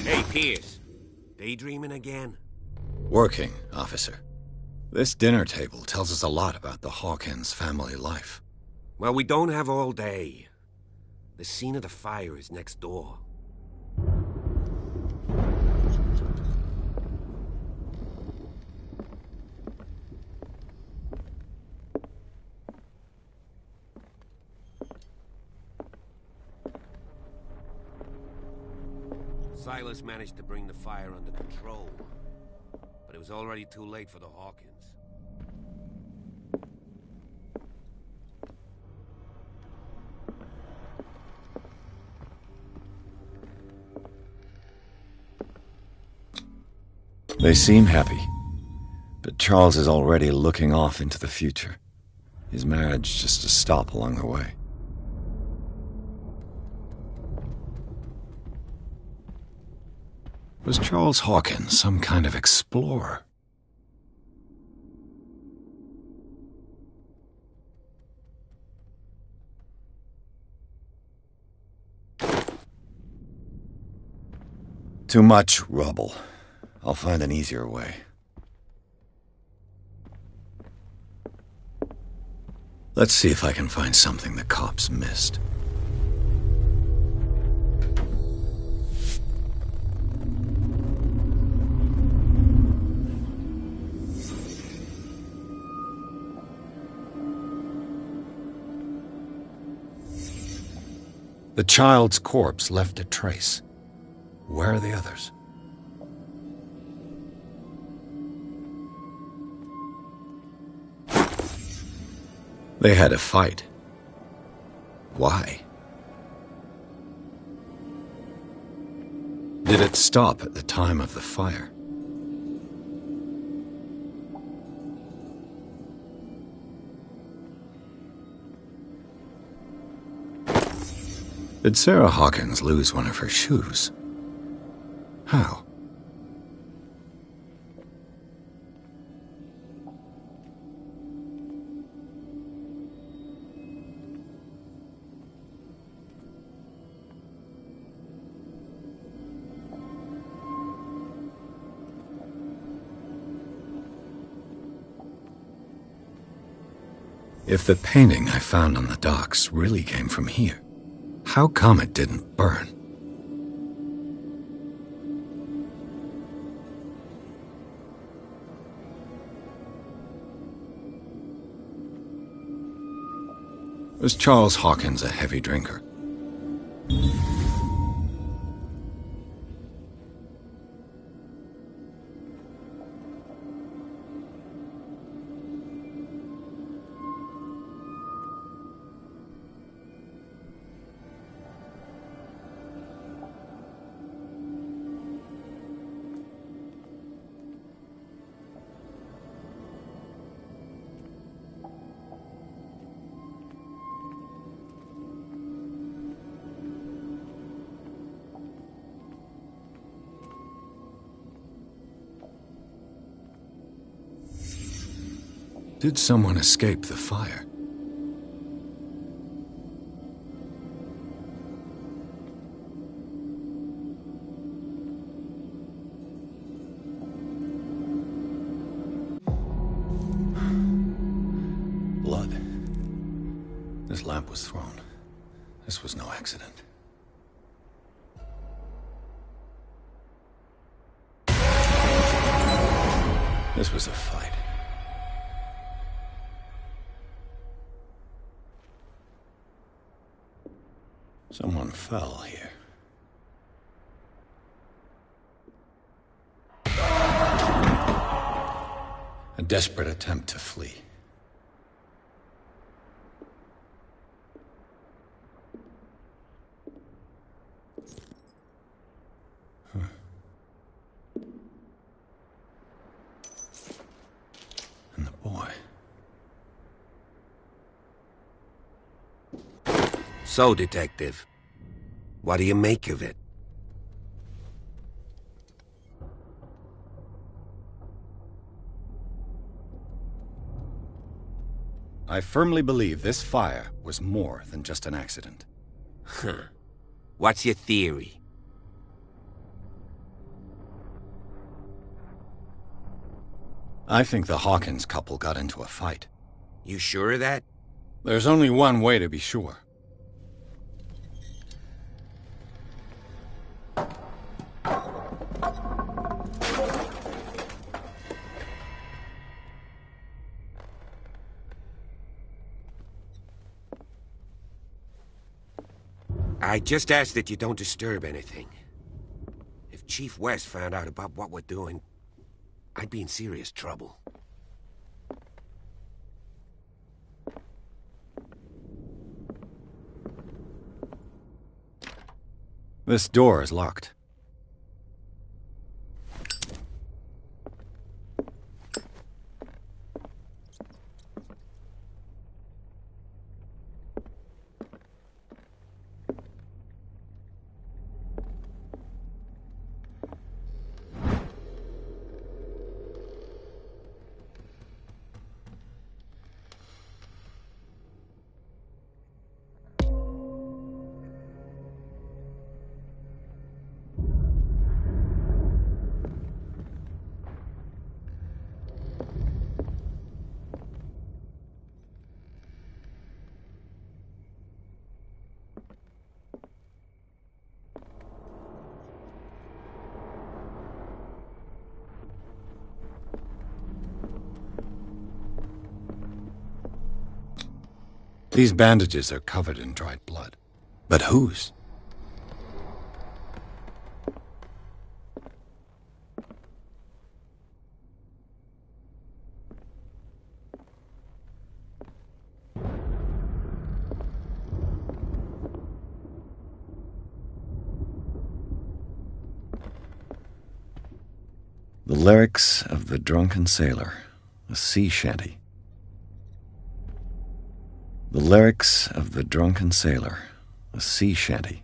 Hey, Pierce. Daydreaming again? Working, officer. This dinner table tells us a lot about the Hawkins family life. Well, we don't have all day. The scene of the fire is next door. Silas managed to bring the fire under control, but it was already too late for the Hawkins. They seem happy, but Charles is already looking off into the future. His marriage just to stop along the way. Was Charles Hawkins some kind of explorer? Too much rubble. I'll find an easier way. Let's see if I can find something the cops missed. The child's corpse left a trace. Where are the others? They had a fight. Why? Did it stop at the time of the fire? Did Sarah Hawkins lose one of her shoes? How? If the painting I found on the docks really came from here, how come it didn't burn? Was Charles Hawkins a heavy drinker? Did someone escape the fire? Blood. This lamp was thrown. This was no accident. This was a fight. Someone fell here. A desperate attempt to flee. And the boy. So, Detective, what do you make of it? I firmly believe this fire was more than just an accident. Huh. What's your theory? I think the Hawkins couple got into a fight. You sure of that? There's only one way to be sure. I just ask that you don't disturb anything. If Chief West found out about what we're doing, I'd be in serious trouble. This door is locked. These bandages are covered in dried blood. But whose? The lyrics of the drunken sailor, a sea shanty. The lyrics of the drunken sailor, a sea shanty.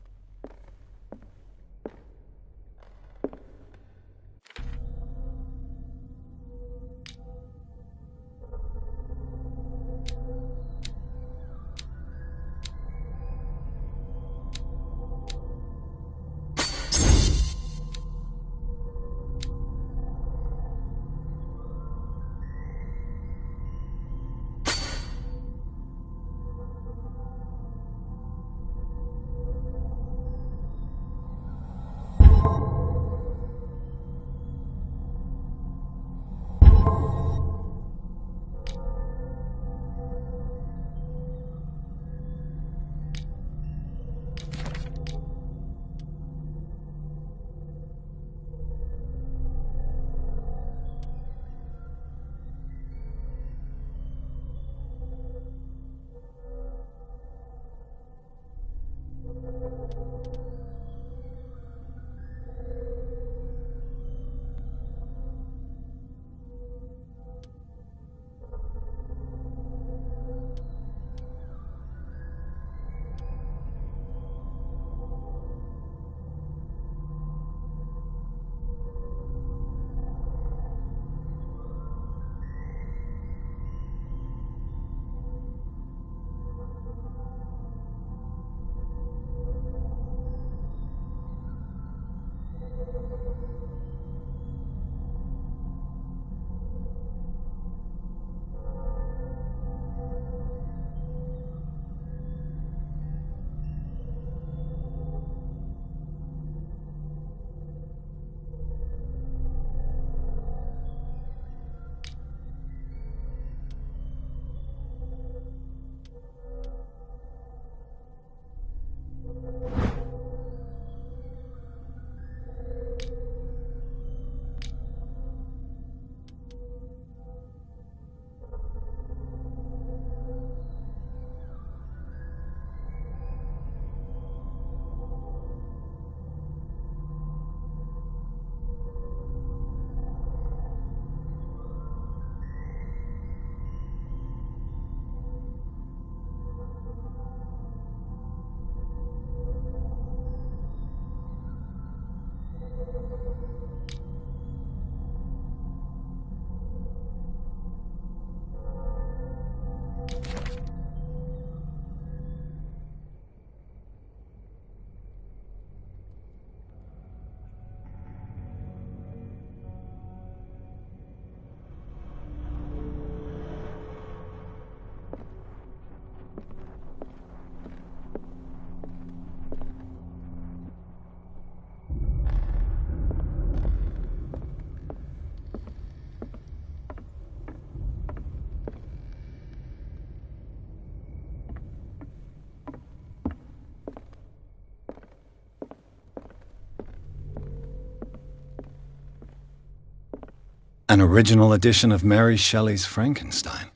An original edition of Mary Shelley's Frankenstein,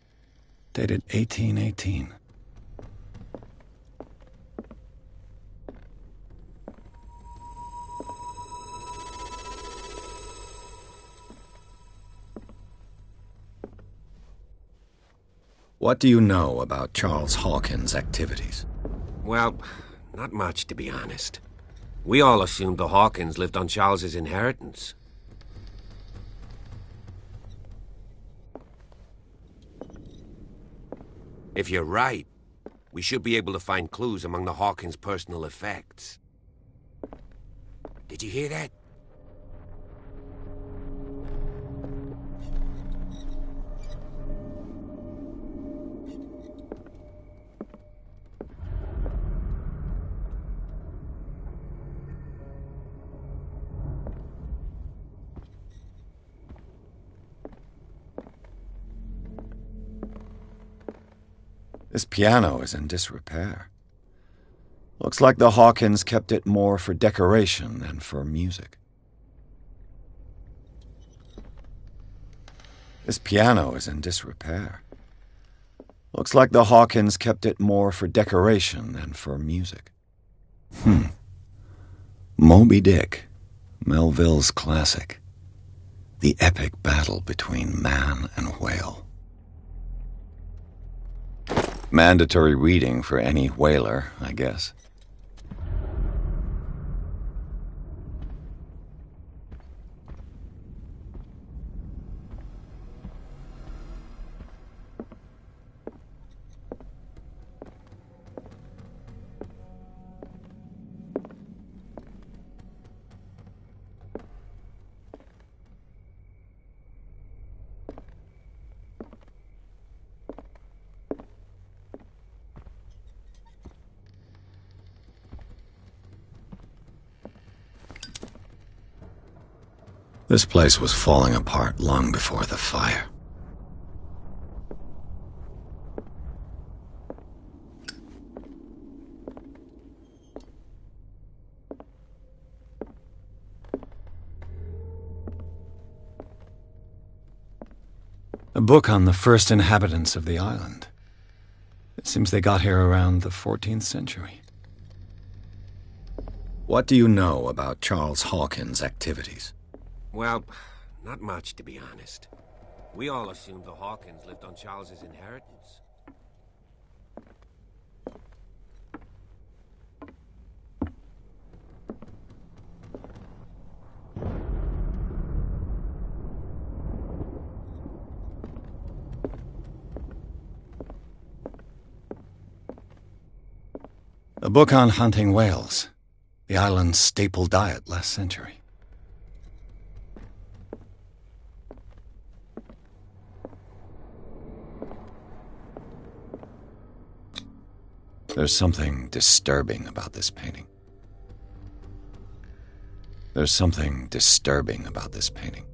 dated 1818. What do you know about Charles Hawkins' activities? Well, not much, to be honest. We all assumed the Hawkins lived on Charles's inheritance. If you're right, we should be able to find clues among the Hawkins' personal effects. Did you hear that? This piano is in disrepair. Looks like the Hawkins kept it more for decoration than for music. This piano is in disrepair. Looks like the Hawkins kept it more for decoration than for music. Moby Dick, Melville's classic. The epic battle between man and whale. Mandatory reading for any whaler, I guess. This place was falling apart long before the fire. A book on the first inhabitants of the island. It seems they got here around the 14th century. What do you know about Charles Hawkins' activities? Well, not much, to be honest. We all assumed the Hawkins lived on Charles's inheritance. A book on hunting whales, the island's staple diet last century. There's something disturbing about this painting. There's something disturbing about this painting.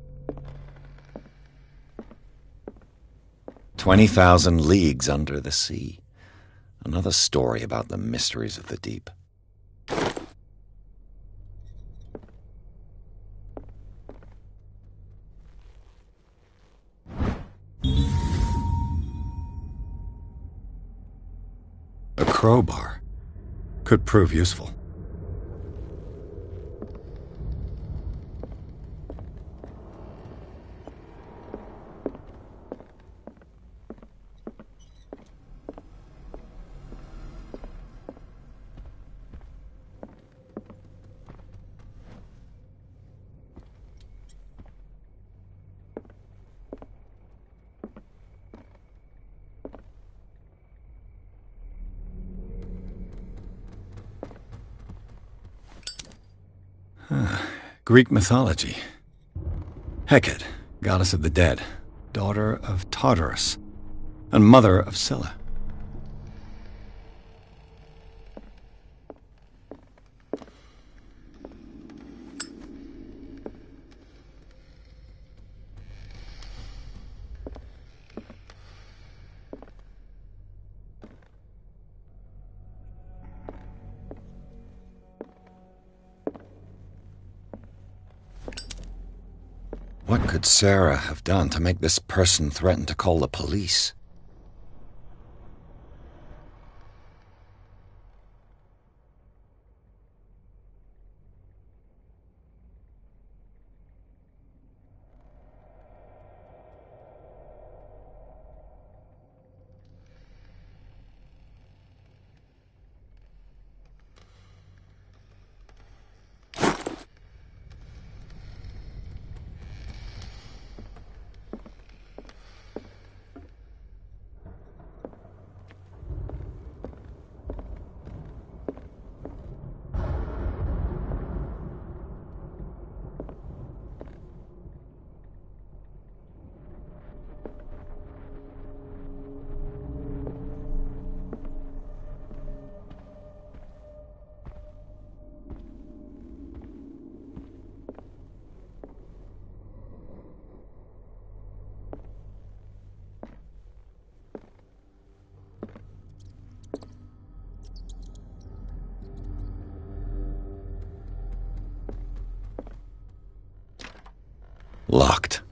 20,000 leagues under the sea. Another story about the mysteries of the deep. A crowbar could prove useful. Greek mythology. Hecate, goddess of the dead, daughter of Tartarus, and mother of Scylla. What could Sarah have done to make this person threaten to call the police? Locked.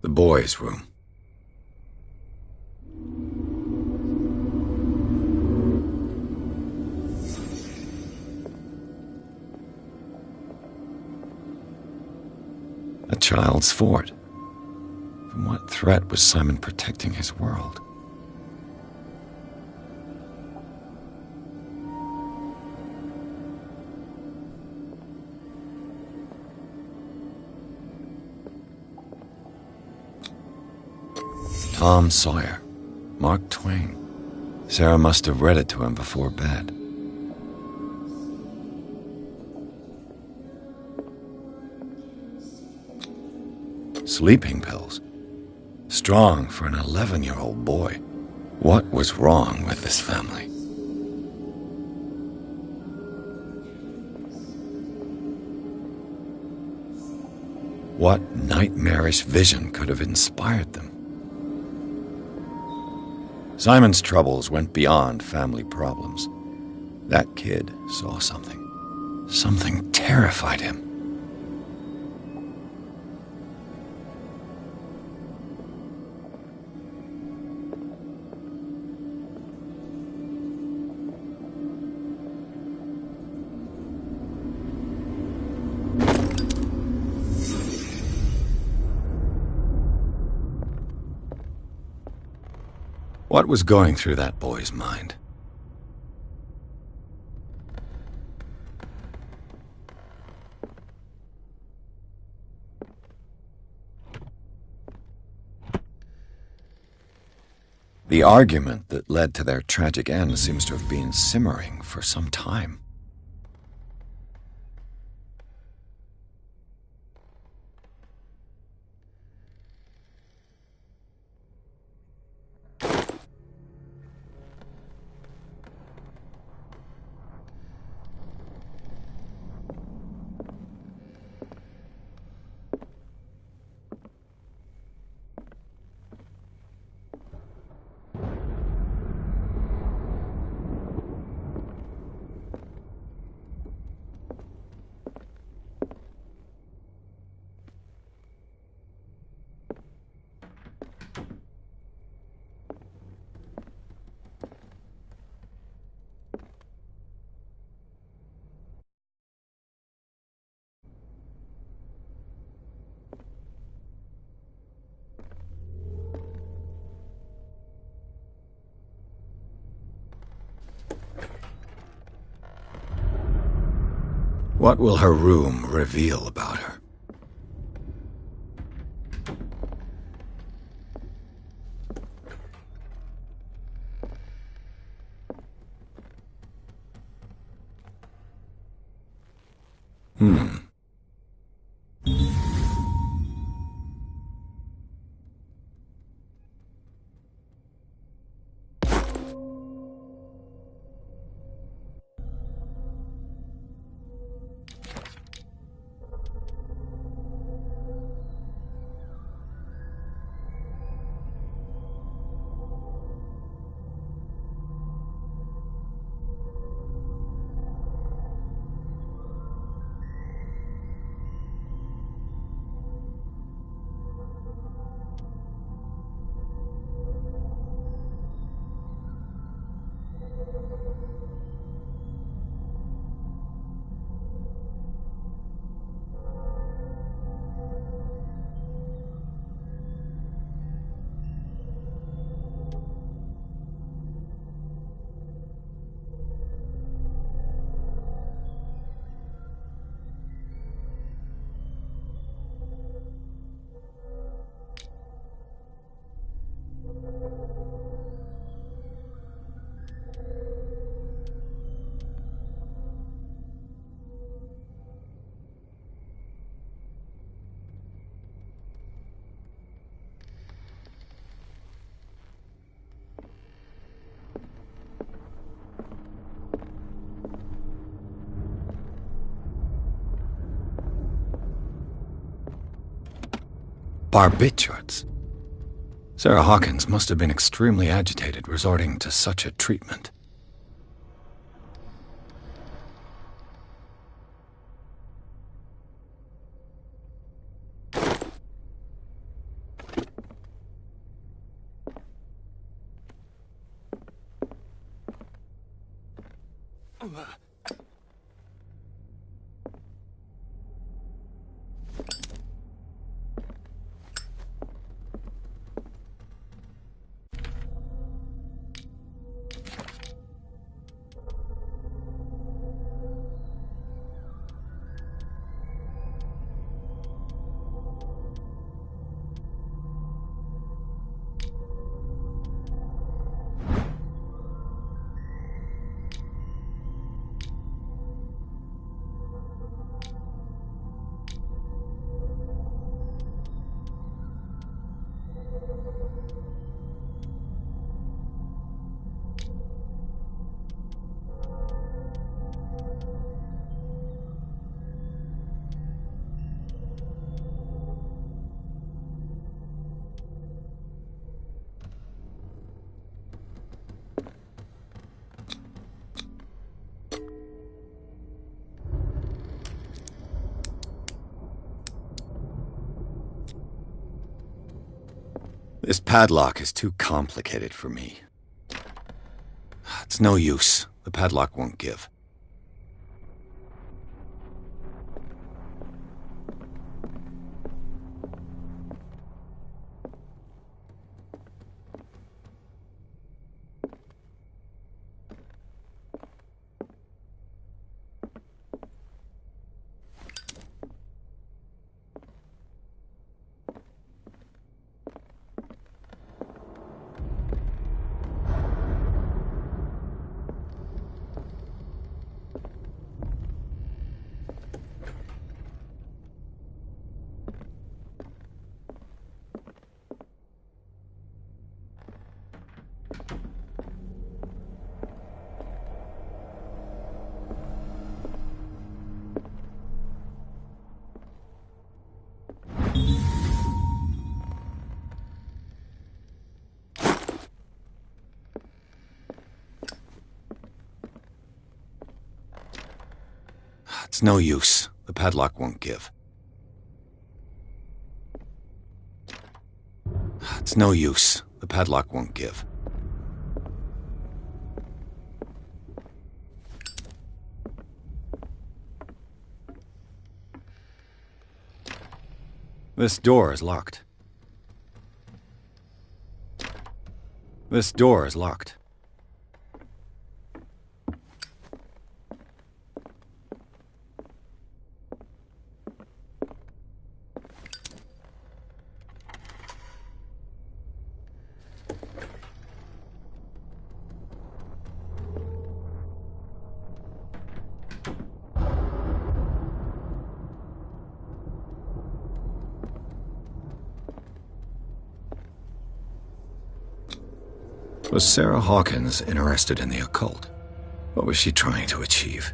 The boys' room. A child's fort. From what threat was Simon protecting his world? Tom Sawyer, Mark Twain. Sarah must have read it to him before bed. Sleeping pills. Strong for an 11-year-old boy. What was wrong with this family? What nightmarish vision could have inspired them? Simon's troubles went beyond family problems. That kid saw something. Something terrified him. What was going through that boy's mind? The argument that led to their tragic end seems to have been simmering for some time. What will her room reveal about her? Barbiturates? Sarah Hawkins must have been extremely agitated resorting to such a treatment. This padlock is too complicated for me. It's no use. The padlock won't give. It's no use. The padlock won't give. It's no use. The padlock won't give. This door is locked. This door is locked. Was Sarah Hawkins interested in the occult? What was she trying to achieve?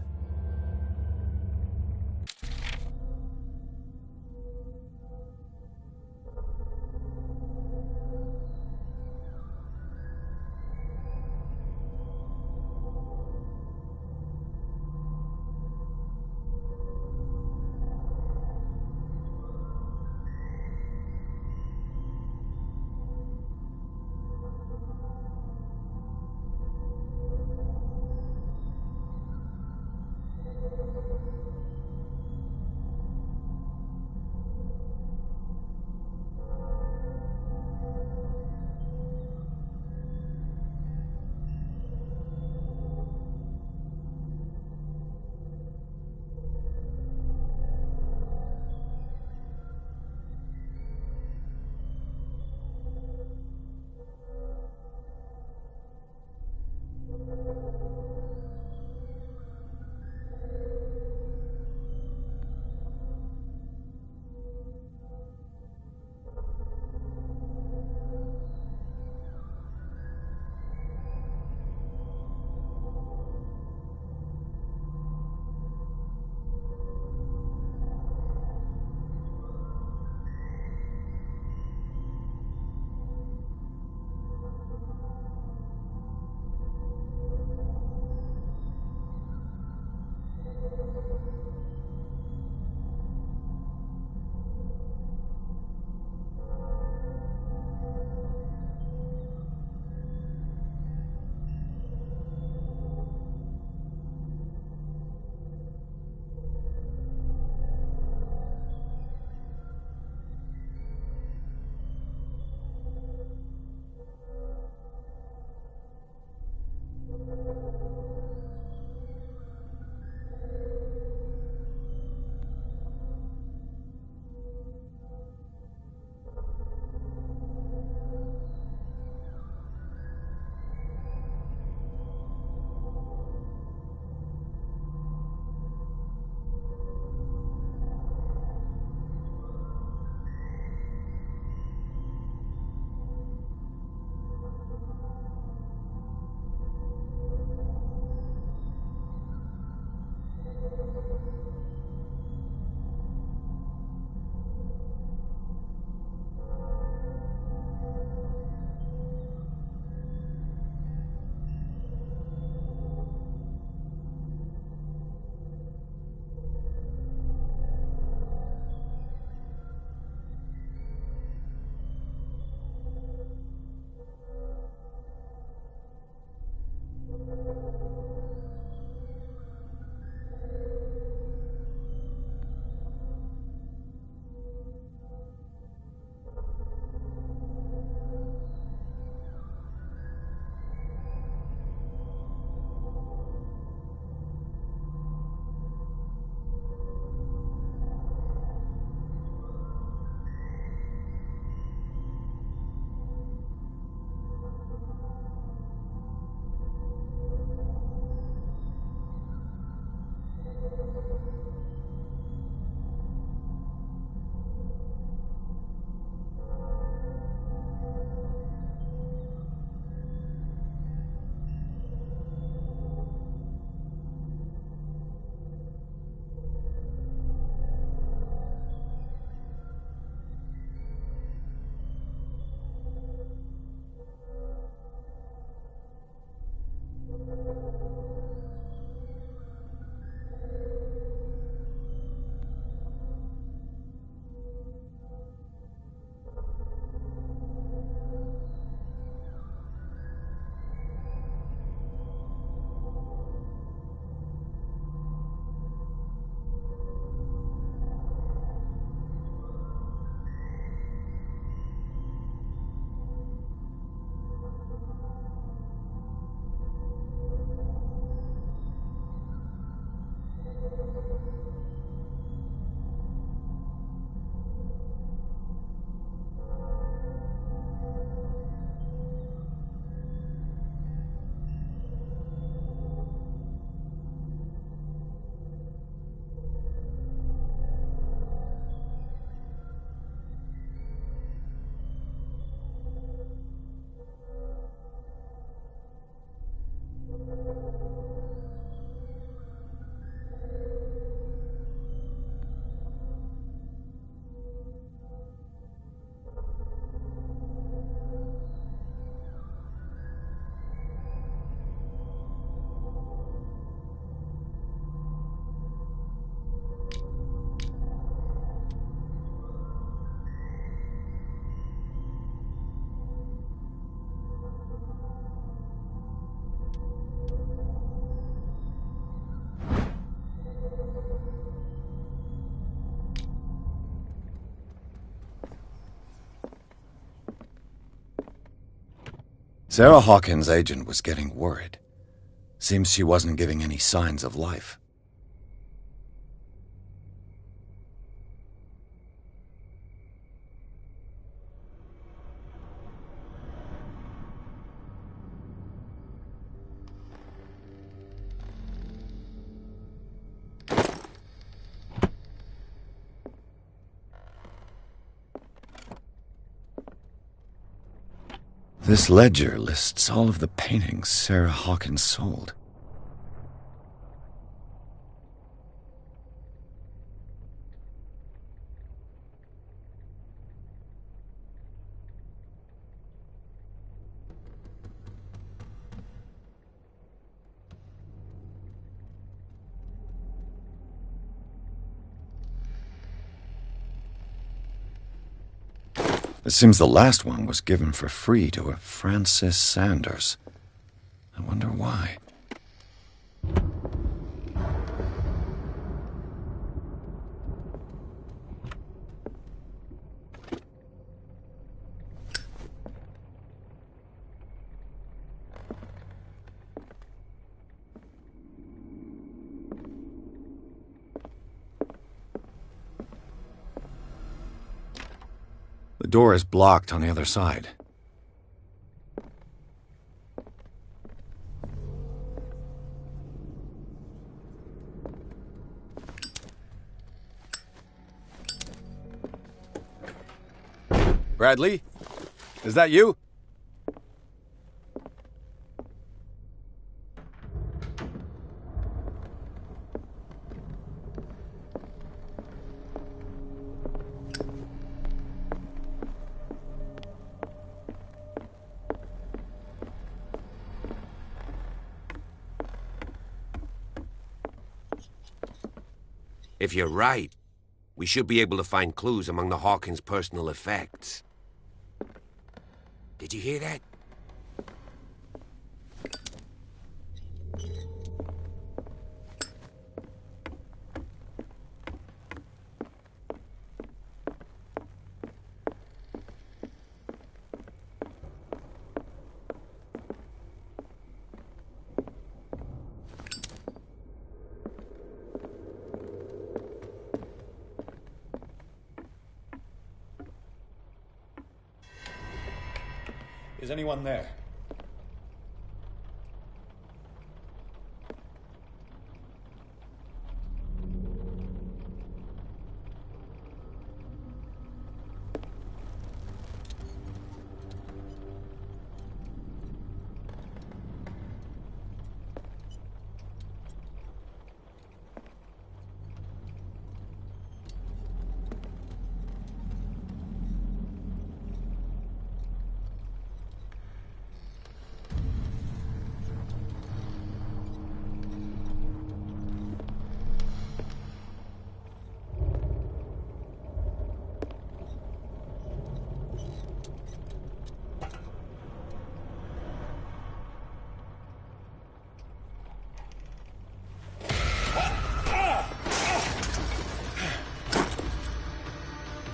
Sarah Hawkins' agent was getting worried. Seems she wasn't giving any signs of life. This ledger lists all of the paintings Sarah Hawkins sold. It seems the last one was given for free to a Francis Sanders. I wonder why. The door is blocked on the other side. Bradley? Is that you? If you're right, we should be able to find clues among the Hawkins' personal effects. Did you hear that? Is anyone there?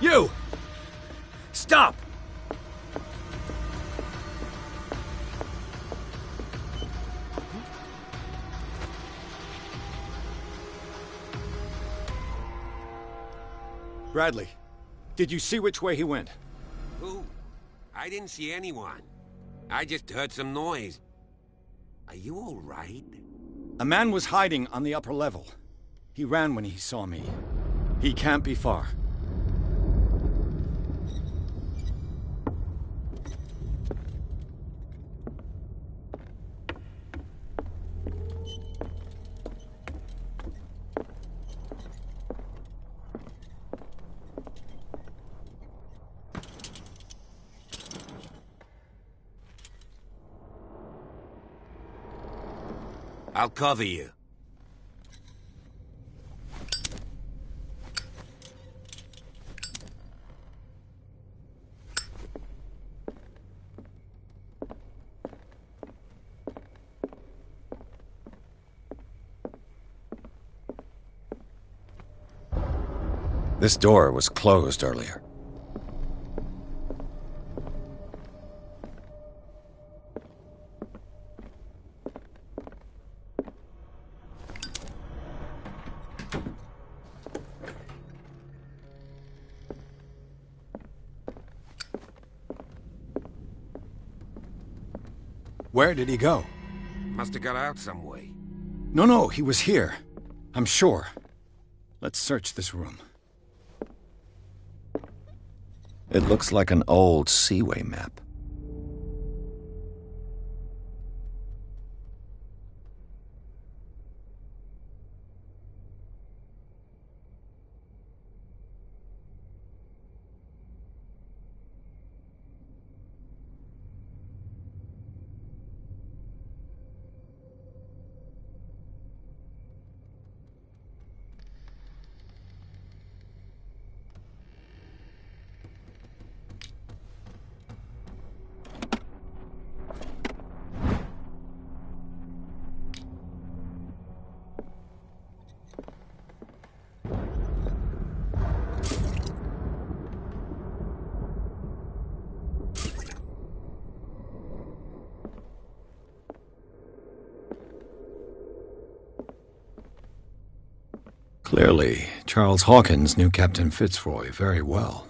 You! Stop! Bradley, did you see which way he went? Who? I didn't see anyone. I just heard some noise. Are you all right? A man was hiding on the upper level. He ran when he saw me. He can't be far. I'll cover you. This door was closed earlier. Where did he go? Must have got out some way. No, he was here. I'm sure. Let's search this room. It looks like an old Seaway map. Clearly, Charles Hawkins knew Captain Fitzroy very well.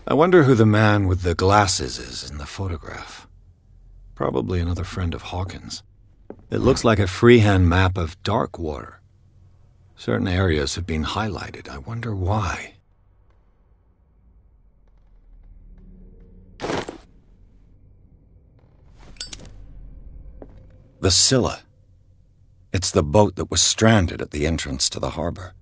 I wonder who the man with the glasses is in the photograph. Probably another friend of Hawkins. It looks like a freehand map of dark water. Certain areas have been highlighted. I wonder why. The Scylla. It's the boat that was stranded at the entrance to the harbor.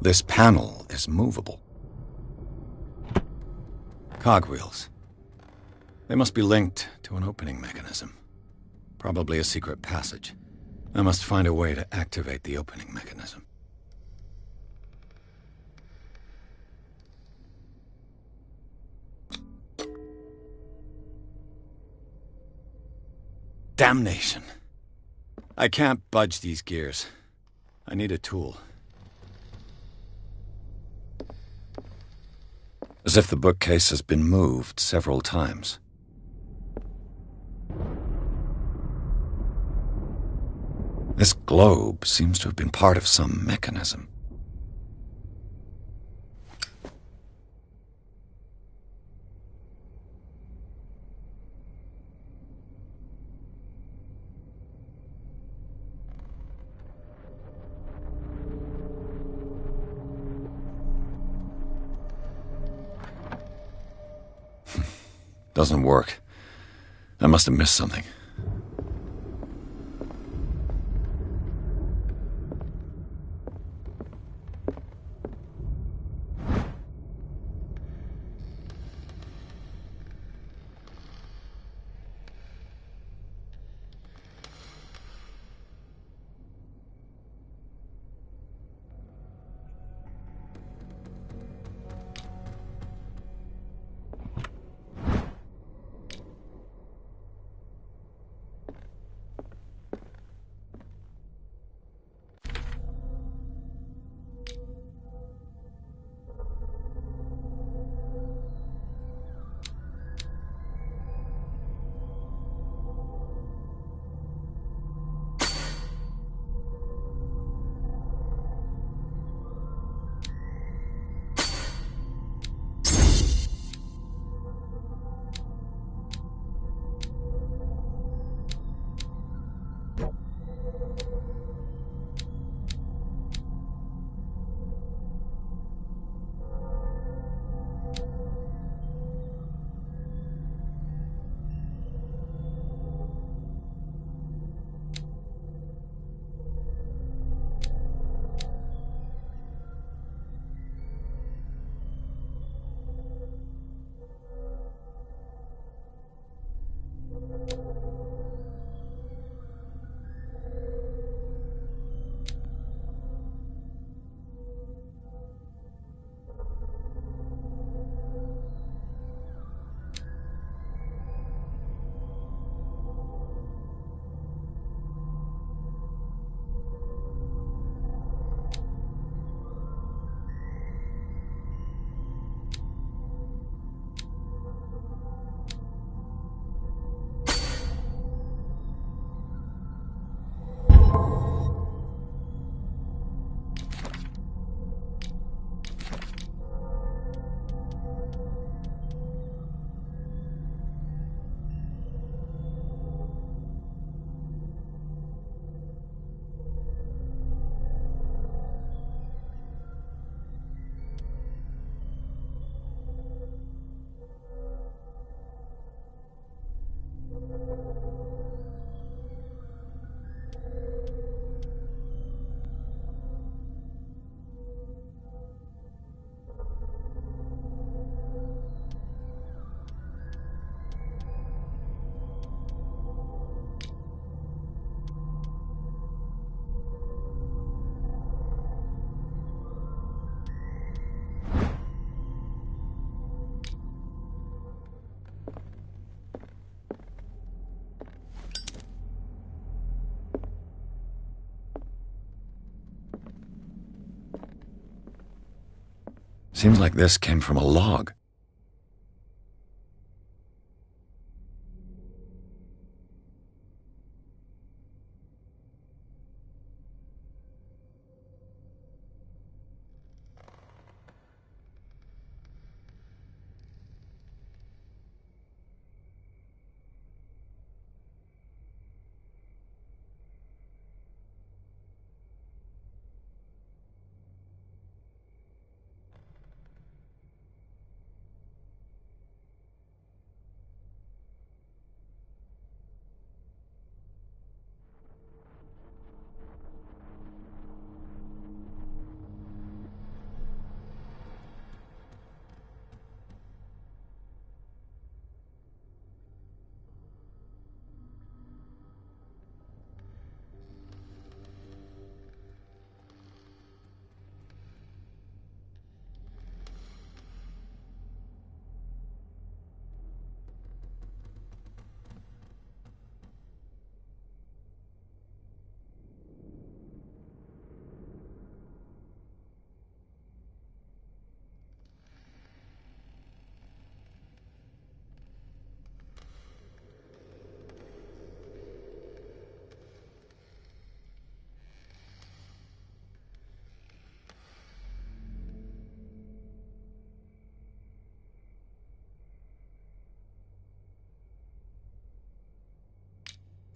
This panel is movable. Cogwheels. They must be linked to an opening mechanism. Probably a secret passage. I must find a way to activate the opening mechanism. Damnation. I can't budge these gears. I need a tool. As if the bookcase has been moved several times. This globe seems to have been part of some mechanism. Doesn't work. I must have missed something. Seems like this came from a log.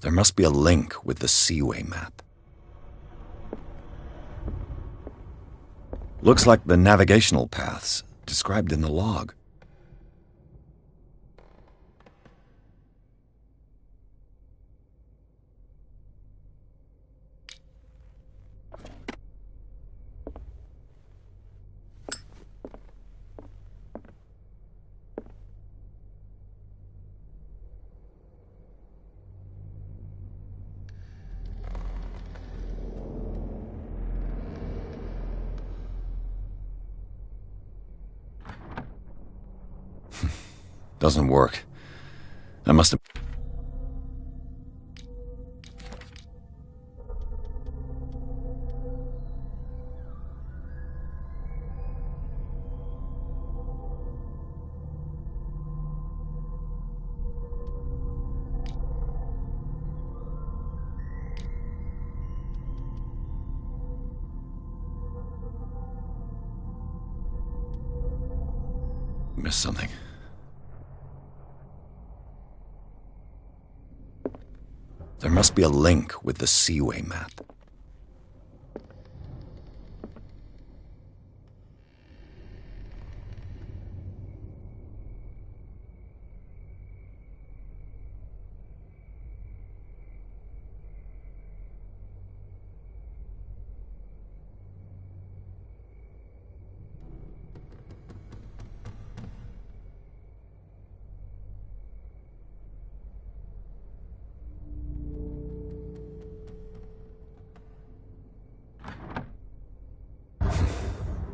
There must be a link with the Seaway map. Looks like the navigational paths described in the log. Doesn't work. I must have... missed something. There must be a link with the Seaway map.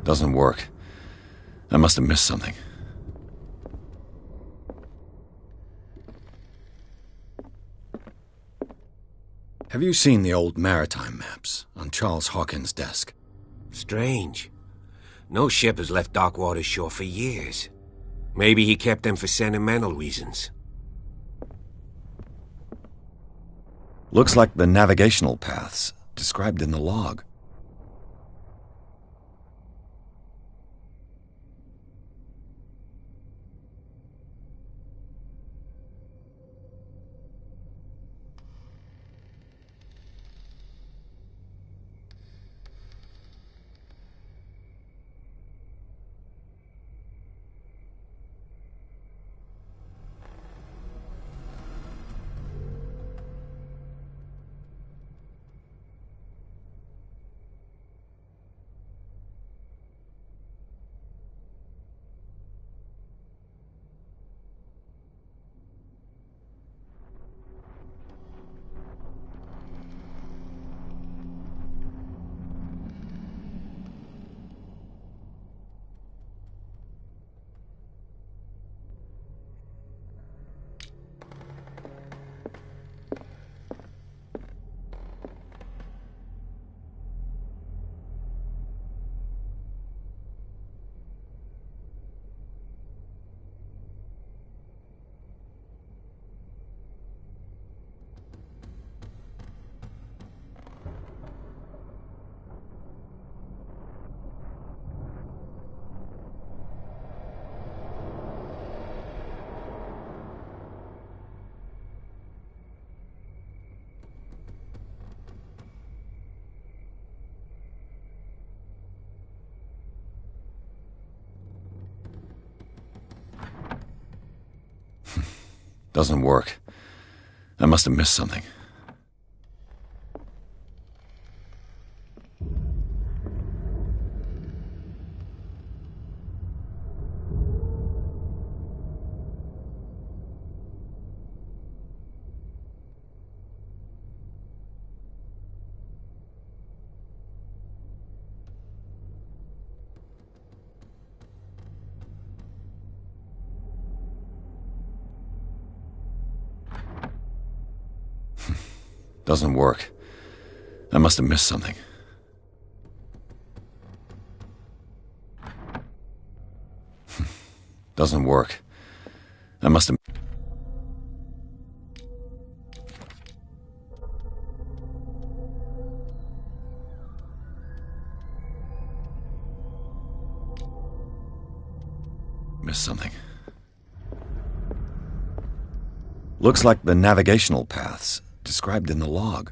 Doesn't work. I must have missed something. Have you seen the old maritime maps on Charles Hawkins' desk? Strange. No ship has left Darkwater's shore for years. Maybe he kept them for sentimental reasons. Looks like the navigational paths described in the log. Doesn't work. I must have missed something. Doesn't work. I must have missed something. Doesn't work. I must have... missed something. Looks like the navigational paths described in the log.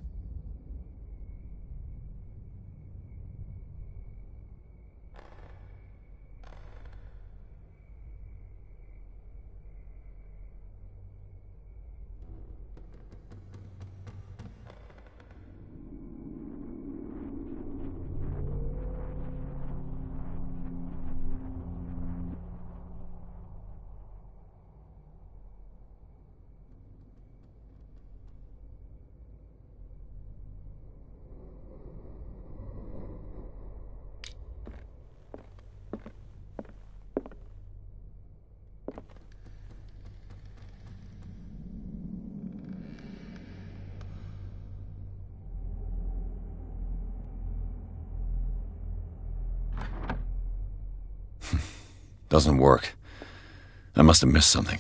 Doesn't work. I must have missed something.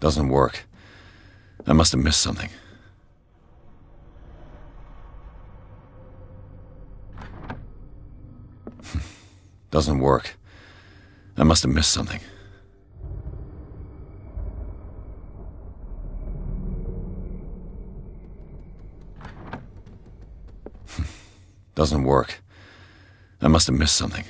Doesn't work. I must have missed something. Doesn't work. I must have missed something. Doesn't work. I must have missed something.